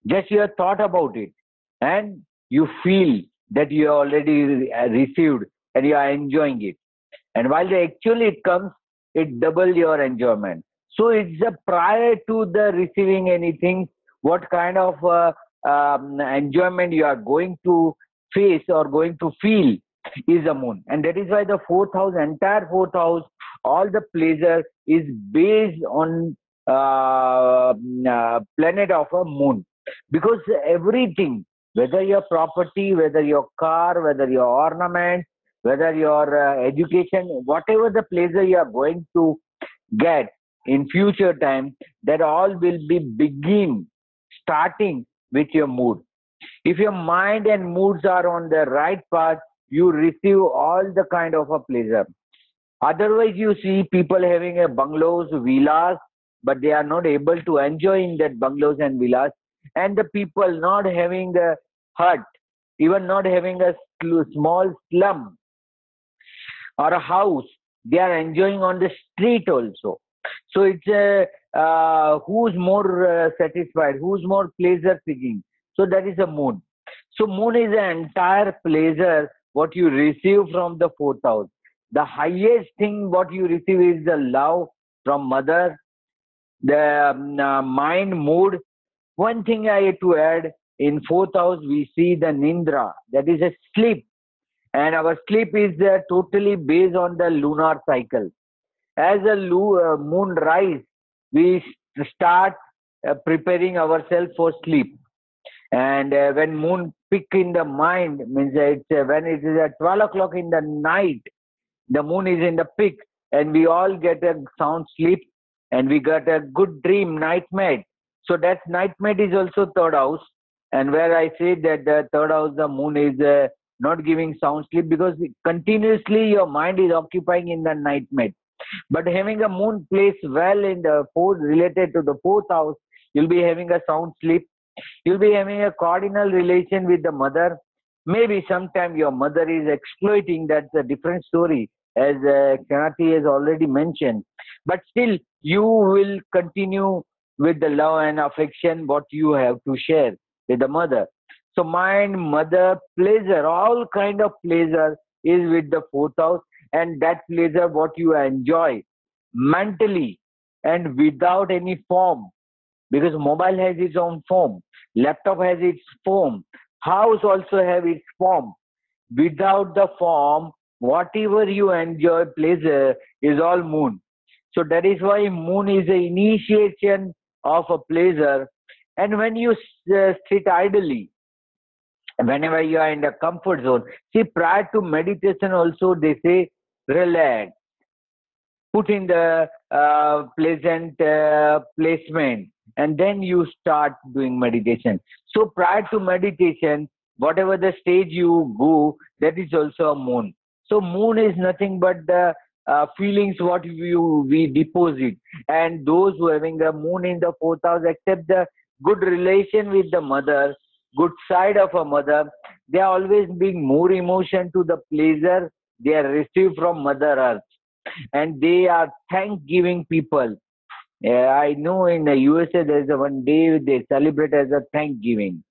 Just you have thought about it and you feel that you already received and you are enjoying it. And while actually it comes, it double your enjoyment. So it's prior to the receiving anything, what kind of enjoyment you are going to face or going to feel is the moon. And that is why the fourth house, entire fourth house, all the pleasure is based on planet of a moon. Because everything, whether your property, whether your car, whether your ornament, whether your education, whatever the pleasure you are going to get in future time, that all will be starting with your mood. If your mind and moods are on the right path, you receive all the kind of a pleasure. Otherwise, you see people having a bungalows, villas, but they are not able to enjoy in that bungalows and villas. And the people not having a hut, even not having a small slum or a house, they are enjoying on the street also. So it's who's more satisfied, who's more pleasure seeking. So that is a moon. So moon is an entire pleasure what you receive from the fourth house. The highest thing what you receive is the love from mother, the mind, mood. One thing I had to add, in fourth house we see the nindra, that is a sleep. And our sleep is totally based on the lunar cycle. As the moon rise, we start preparing ourselves for sleep. And when moon peak in the mind, means it's when it is at 12 o'clock in the night, the moon is in the peak, and we all get a sound sleep, and we get a good dream, nightmare. So that nightmare is also third house. And where I say that the third house, the moon is not giving sound sleep because continuously your mind is occupying in the nightmare. But having a moon placed well in the fourth, related to the fourth house, you'll be having a sound sleep. You'll be having a cardinal relation with the mother. Maybe sometime your mother is exploiting, that's a different story, as Kṣaṇāti has already mentioned. But still, you will continue with the love and affection what you have to share with the mother. So mind, mother, pleasure, all kind of pleasure is with the fourth house, and that pleasure what you enjoy mentally and without any form, because mobile has its own form, laptop has its form, house also have its form. Without the form, whatever you enjoy pleasure is all moon. So that is why moon is the initiation of a pleasure. And when you sit idly, whenever you are in the comfort zone, see, prior to meditation also they say relax, put in the pleasant placement, and then you start doing meditation. So prior to meditation, whatever the stage you go, that is also a moon. So moon is nothing but the feelings what we deposit, and those who having the moon in the fourth house accept the good relation with the mother, good side of a mother. They are always being more emotion to the pleasure they are received from mother earth, and they are thank-giving people. I know in the USA there's a one day they celebrate as a Thanksgiving.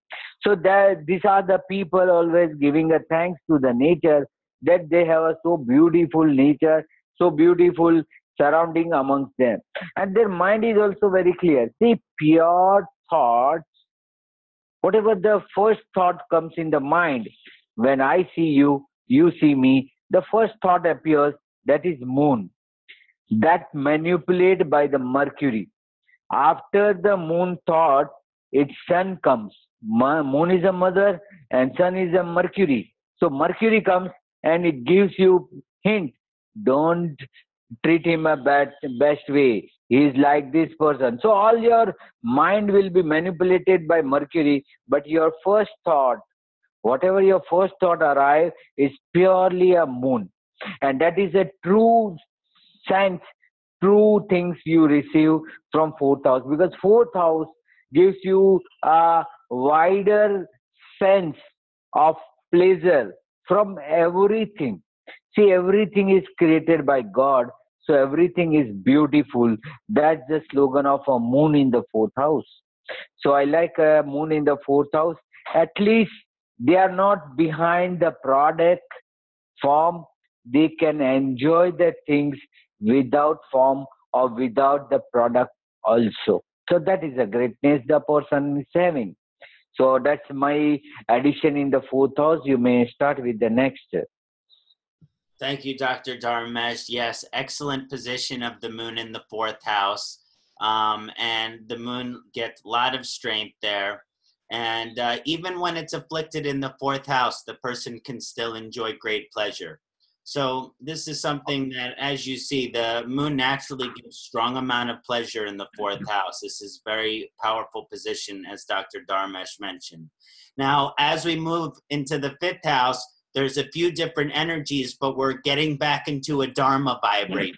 So that these are the people always giving a thanks to the nature, that they have a so beautiful nature, so beautiful surrounding amongst them, and their mind is also very clear. See, pure thoughts, whatever the first thought comes in the mind, when I see you, you see me, the first thought appears, that is moon, that manipulated by the Mercury. After the moon thought, its sun comes. Moon is a mother and sun is a Mercury. So Mercury comes and it gives you hint. Don't treat him a best way. He is like this person. So all your mind will be manipulated by Mercury, but your first thought, whatever your first thought arrive, is purely a moon. And that is a true sense, true things you receive from fourth house, because fourth house gives you a wider sense of pleasure from everything. See, everything is created by God, so everything is beautiful. That's the slogan of a moon in the fourth house. So I like a moon in the fourth house. At least they are not behind the product form. They can enjoy the things without form or without the product also. So that is the greatness the person is having. So that's my addition in the fourth house. You may start with the next. Thank you, Dr. Dharmesh. Yes, excellent position of the moon in the fourth house. And the moon gets a lot of strength there. And even when it's afflicted in the fourth house, the person can still enjoy great pleasure. So this is something that, as you see, the moon naturally gives strong amount of pleasure in the fourth house. This is very powerful position, as Dr. Dharmesh mentioned. Now, as we move into the fifth house, there's a few different energies, but we're getting back into a Dharma vibration,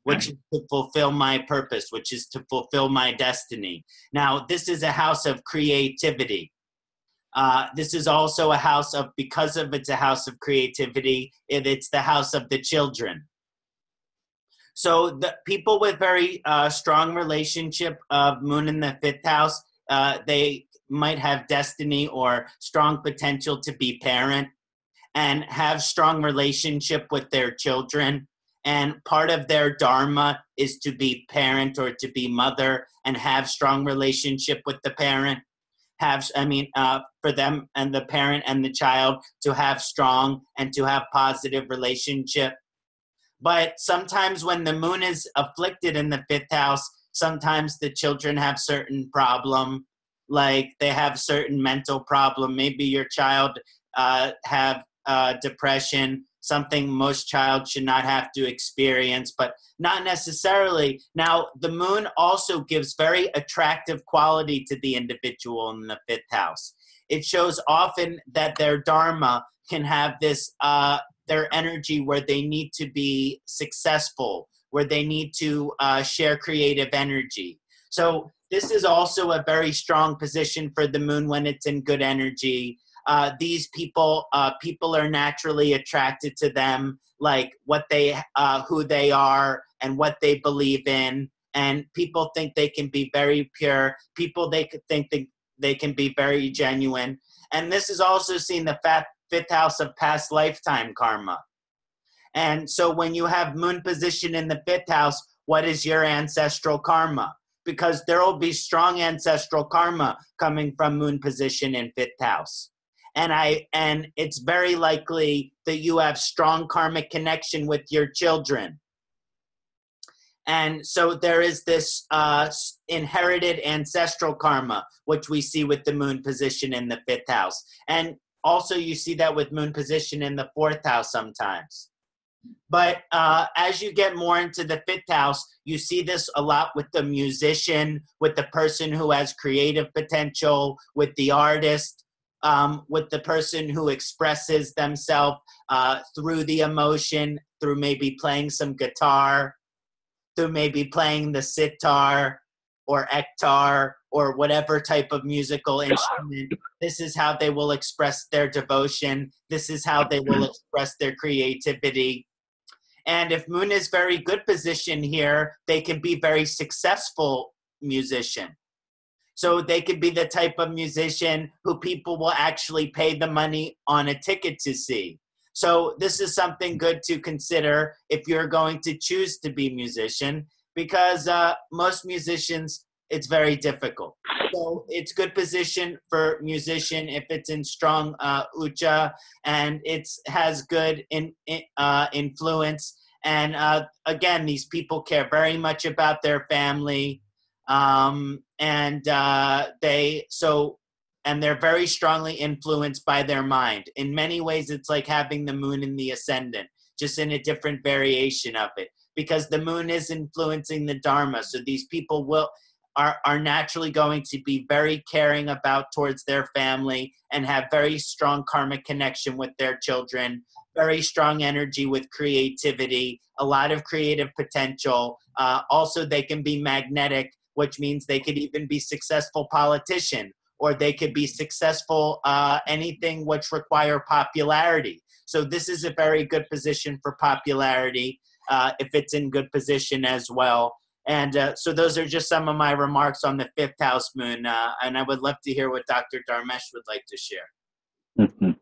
which is to fulfill my purpose, which is to fulfill my destiny. Now, this is a house of creativity. This is also a house of, because of it's a house of creativity, it's the house of the children. So the people with very strong relationship of moon in the fifth house, they might have destiny or strong potential to be parent and have strong relationship with their children. And part of their dharma is to be parent or to be mother and have strong relationship with the parent. For them and the parent and the child to have strong and to have positive relationship. But sometimes when the moon is afflicted in the fifth house, sometimes the children have certain problem, like they have certain mental problem. Maybe your child have depression, something most child should not have to experience, but not necessarily. Now, the moon also gives very attractive quality to the individual in the fifth house. it shows often that their dharma can have this, their energy where they need to be successful, where they need to share creative energy. So this is also a very strong position for the moon when it's in good energy. These people, people are naturally attracted to them, like what they, who they are and what they believe in. And people think they can be very pure. People, they could think they can be very genuine. And this is also seen the fifth house of past lifetime karma. And so when you have moon position in the fifth house, what is your ancestral karma? Because there will be strong ancestral karma coming from moon position in fifth house. And it's very likely that you have strong karmic connection with your children. And so there is this inherited ancestral karma, which we see with the moon position in the fifth house. And also you see that with moon position in the fourth house sometimes. But as you get more into the fifth house, you see this a lot with the musician, with the person who has creative potential, with the artist, with the person who expresses themselves through the emotion, through maybe playing some guitar, through maybe playing the sitar or ektar or whatever type of musical instrument. This is how they will express their devotion. This is how they will express their creativity. And if moon is very good position here, they can be very successful musician. So they could be the type of musician who people will actually pay the money on a ticket to see. So this is something good to consider if you're going to choose to be a musician, because most musicians, it's very difficult. So it's good position for musician if it's in strong ucha and it has good influence. And again, these people care very much about their family, and they're very strongly influenced by their mind. In many ways, it's like having the moon in the ascendant, just in a different variation of it, because the moon is influencing the dharma. So these people are naturally going to be very caring about towards their family and have very strong karmic connection with their children, very strong energy with creativity, a lot of creative potential. Also, they can be magnetic, which means they could even be successful politician, or they could be successful anything which require popularity. So this is a very good position for popularity if it's in good position as well. And so those are just some of my remarks on the fifth house moon. And I would love to hear what Dr. Dharmesh would like to share.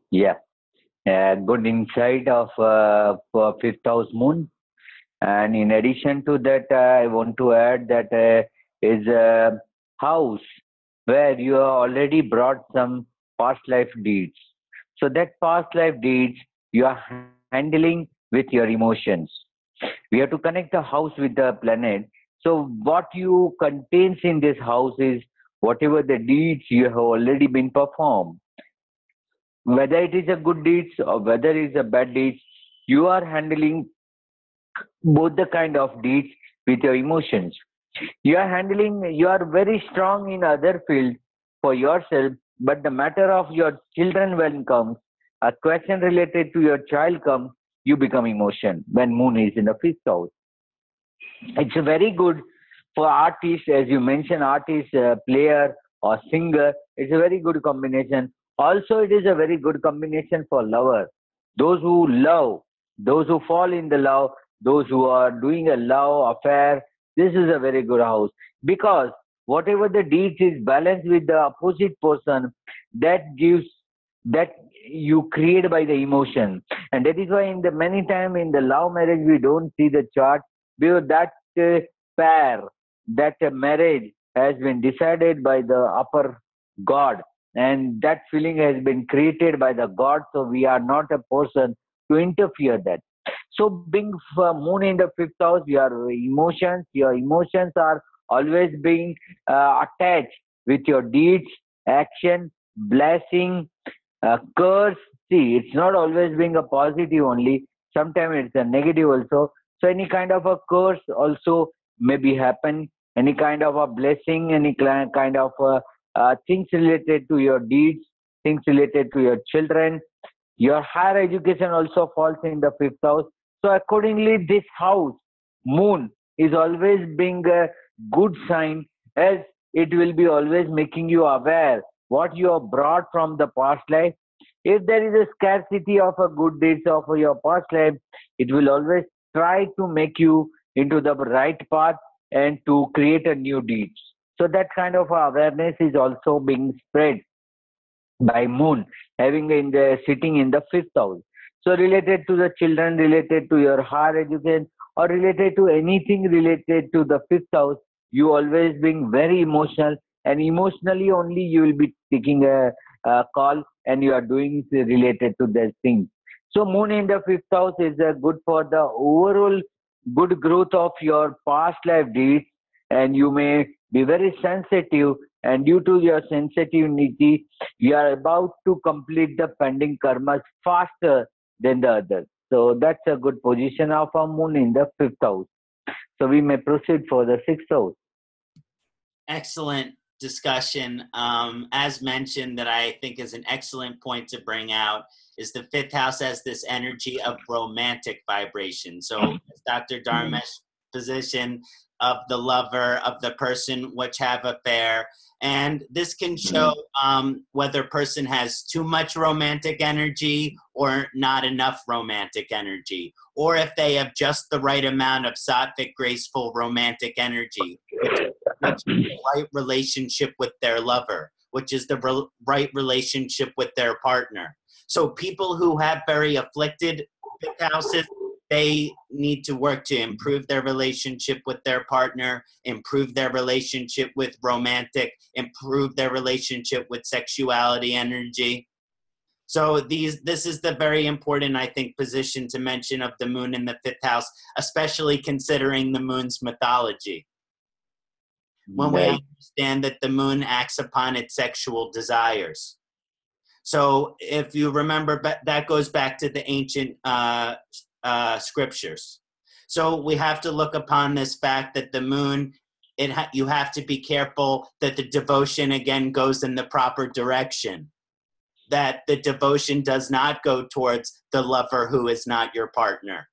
Yeah, good insight of fifth house moon. And in addition to that, I want to add that is a house where you have already brought some past life deeds. So that past life deeds you are handling with your emotions. We have to connect the house with the planet. So what you contains in this house is whatever the deeds you have already been performed. Whether it is a good deeds or whether it is a bad deeds, you are handling both the kind of deeds with your emotions. You are very strong in other fields for yourself, but the matter of your children when comes, a question related to your child comes, you become emotion when moon is in the fifth house. It's very good for artists, as you mentioned, artist, player or singer. It's a very good combination. Also, it is a very good combination for lover. Those who love, those who fall in the love, those who are doing a love affair, this is a very good house, because whatever the deeds is balanced with the opposite person, that gives, that you create by the emotion. And that is why in the many time in the love marriage we don't see the chart, because that pair, that marriage has been decided by the upper God, and that feeling has been created by the God. So we are not a person to interfere that. So being moon in the fifth house, your emotions are always being attached with your deeds, action, blessing, curse. See, it's not always being a positive only. Sometimes it's a negative also. So any kind of a curse also maybe happen. Any kind of a blessing, any kind of a things related to your deeds, things related to your children. Your higher education also falls in the fifth house. So accordingly, this house, moon, is always being a good sign, as it will be always making you aware what you have brought from the past life. If there is a scarcity of a good deeds of your past life, it will always try to make you into the right path and to create a new deeds. So that kind of awareness is also being spread by moon having in the sitting in the fifth house. So related to the children, related to your higher education, or related to anything related to the fifth house, you always being very emotional, and emotionally only you will be taking a call, and you are doing related to that thing. So moon in the fifth house is good for the overall good growth of your past life deeds, and you may be very sensitive, and due to your sensitivity you are about to complete the pending karmas faster than the others. So that's a good position of a moon in the fifth house. So we may proceed for the sixth house. Excellent discussion. As mentioned, that I think is an excellent point to bring out, is the fifth house has this energy of romantic vibration. So as Dr. Dharmesh position of the lover, of the person which have affair, and this can show whether person has too much romantic energy or not enough romantic energy, or if they have just the right amount of sattvic, graceful, romantic energy, which is the right relationship with their lover, which is the right relationship with their partner. So people who have very afflicted fifth houses, they need to work to improve their relationship with their partner, improve their relationship with romantic, improve their relationship with sexuality energy. So this is the very important, I think, position to mention of the moon in the fifth house, especially considering the moon's mythology. When we understand that the moon acts upon its sexual desires. So if you remember, that goes back to the ancient scriptures. So we have to look upon this fact that the moon, you have to be careful that the devotion again goes in the proper direction, that the devotion does not go towards the lover who is not your partner.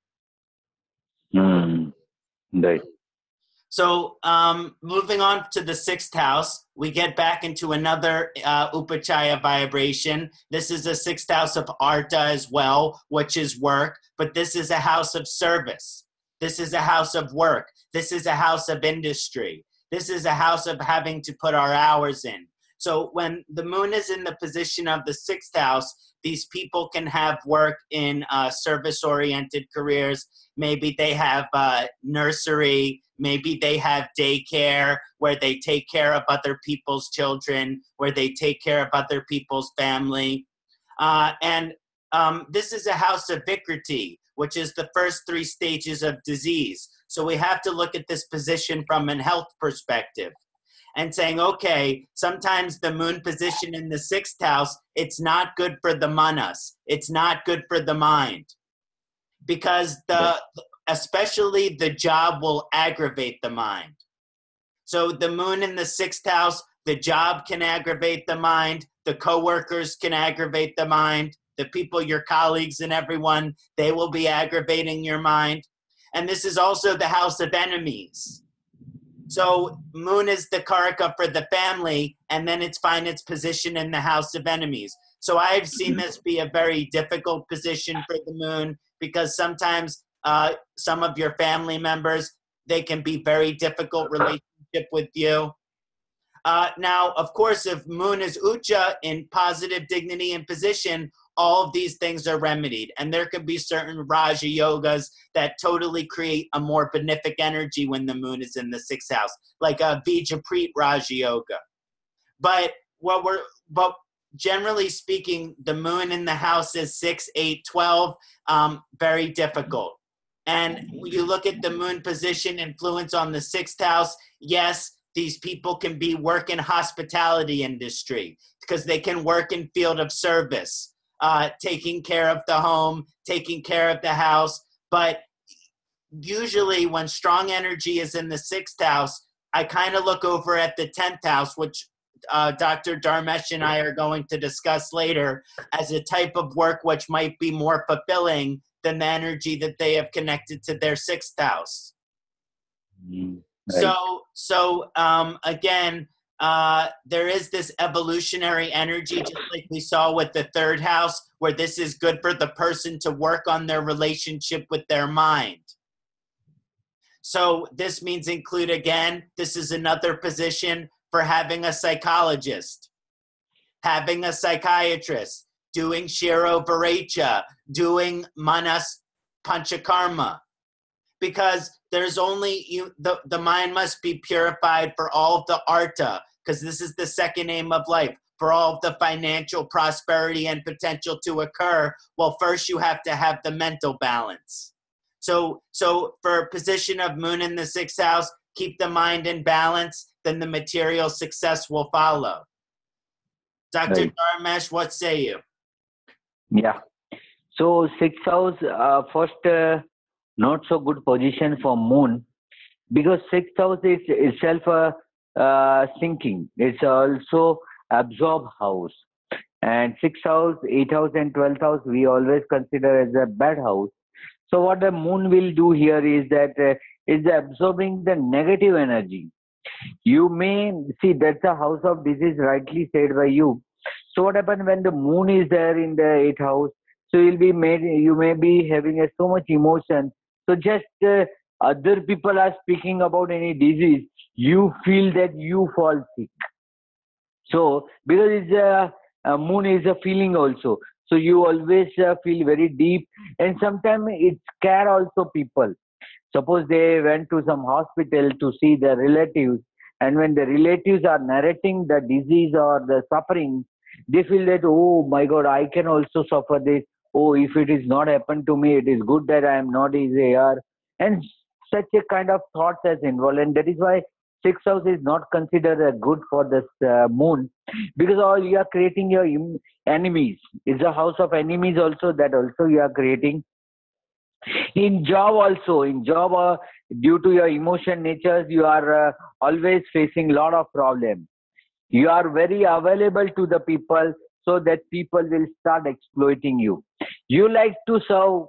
Right. So moving on to the sixth house, we get back into another upachaya vibration. This is a sixth house of artha as well, which is work, but this is a house of service. This is a house of work. This is a house of industry. This is a house of having to put our hours in. So when the moon is in the position of the sixth house, these people can have work in service-oriented careers. Maybe they have nursery. Maybe they have daycare where they take care of other people's children, where they take care of other people's family. And this is a house of vikriti, which is the first three stages of disease. So we have to look at this position from a health perspective and saying, okay, sometimes the moon position in the sixth house, it's not good for the manas. It's not good for the mind, because especially the job will aggravate the mind. So the moon in the sixth house, the job can aggravate the mind, the coworkers can aggravate the mind, the people, your colleagues and everyone, they will be aggravating your mind. And this is also the house of enemies. So moon is the karaka for the family, and then it's find its position in the house of enemies. So I've seen this be a very difficult position for the moon, because sometimes some of your family members, they can be very difficult relationship with you. Now, of course, if moon is ucha in positive dignity and position, all of these things are remedied. And there could be certain Raja yogas that totally create a more benefic energy when the moon is in the sixth house, like a Vijapreet Raja yoga. But generally speaking, the moon in the house is 6, 8, 12, very difficult. And when you look at the moon position influence on the sixth house, yes, these people can be work in hospitality industry because they can work in field of service, taking care of the home, taking care of the house. But usually when strong energy is in the sixth house, I kind of look over at the 10th house, which Dr. Dharmesh and I are going to discuss later as a type of work which might be more fulfilling than the energy that they have connected to their sixth house. Right. So again, there is this evolutionary energy, just like we saw with the third house, where this is good for the person to work on their relationship with their mind. So this means include, again, this is another position for having a psychologist, having a psychiatrist, doing Shiro Varecha, doing Manas Panchakarma. Because there's only, the mind must be purified for all of the artha, because this is the second aim of life, for all of the financial prosperity and potential to occur. Well, first you have to have the mental balance. So for a position of moon in the sixth house, keep the mind in balance, then the material success will follow. Dr. Right. Dharmesh, what say you? Yeah. So sixth house, first, not so good position for moon, because sixth house is itself sinking. It's also absorb house. And sixth house, eighth house and 12th house, we always consider as a bad house. So what the moon will do here is that is absorbing the negative energy. You may see that's a house of disease, rightly said by you. So what happens when the moon is there in the eighth house? So you may be having so much emotion. So just other people are speaking about any disease, you feel that you fall sick. So because it's a moon is a feeling also. So you always feel very deep, and sometimes it scare also people. Suppose they went to some hospital to see their relatives, and when the relatives are narrating the disease or the suffering, they feel that, oh my God, I can also suffer this. Oh, if it is not happened to me, it is good that I am not here. And such a kind of thoughts as involved, and that is why sixth house is not considered good for this moon, because all you are creating your enemies. It's a house of enemies also, that also you are creating. In job also, due to your emotion natures, you are always facing lot of problems. You are very available to the people, so that people will start exploiting you. You like to serve,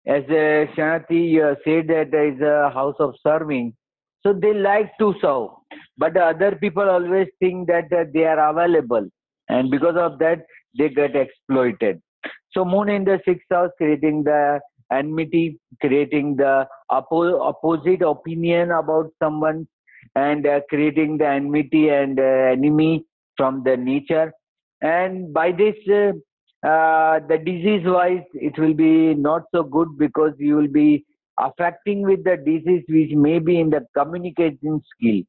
as Kṣaṇāti said that there is a house of serving. So they like to serve, but the other people always think that they are available, and because of that they get exploited. So moon in the sixth house, creating the enmity, creating the opposite opinion about someone, and creating the enmity and enemy from the nature. And by this, the disease wise, it will be not so good, because you will be affecting with the disease which may be in the communication skill,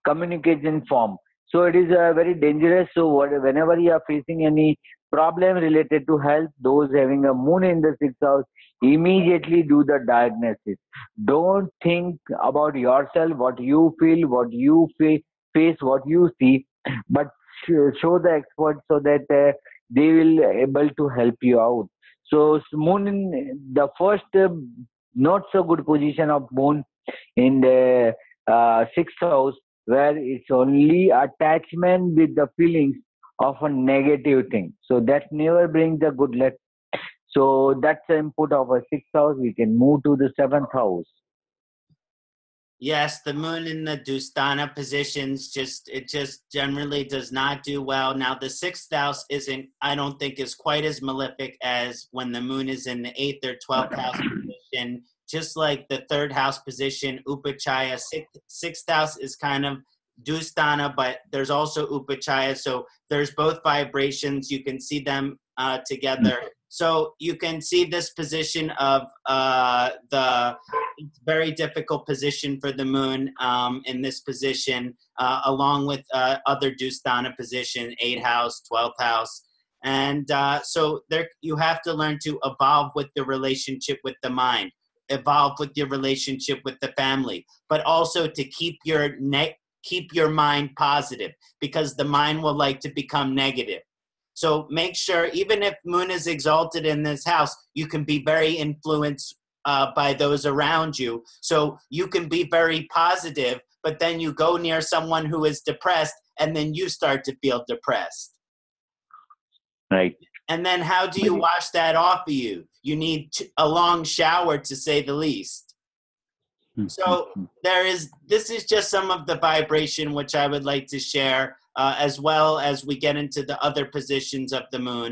communication form. So it is very dangerous. So whenever you are facing any problem related to health, those having a moon in the sixth house, immediately do the diagnosis. Don't think about yourself, what you feel, what you face, what you see, but show the experts, so that they will able to help you out. So moon in the first not so good position of moon in the sixth house, where it's only attachment with the feelings of a negative thing. So that never brings the good luck. So that's the input of a sixth house. We can move to the seventh house. Yes, the moon in the Dusthana positions it just generally does not do well. Now the sixth house I don't think is quite as malefic as when the moon is in the eighth or 12th house position. Just like the third house position, Upachaya, sixth house is kind of Dusthana, but there's also Upachaya. So there's both vibrations. You can see them together. So you can see this position of the very difficult position for the moon in this position, along with other Dusthana position, 8th house, 12th house. And so there, you have to learn to evolve with the relationship with the mind, evolve with your relationship with the family, but also to keep your mind positive, because the mind will like to become negative. So make sure, even if moon is exalted in this house, you can be very influenced by those around you. So you can be very positive, but then you go near someone who is depressed, and then you start to feel depressed. Right. And then how do you wash that off of you? You need a long shower, to say the least. So this is just some of the vibration which I would like to share, as well as we get into the other positions of the moon.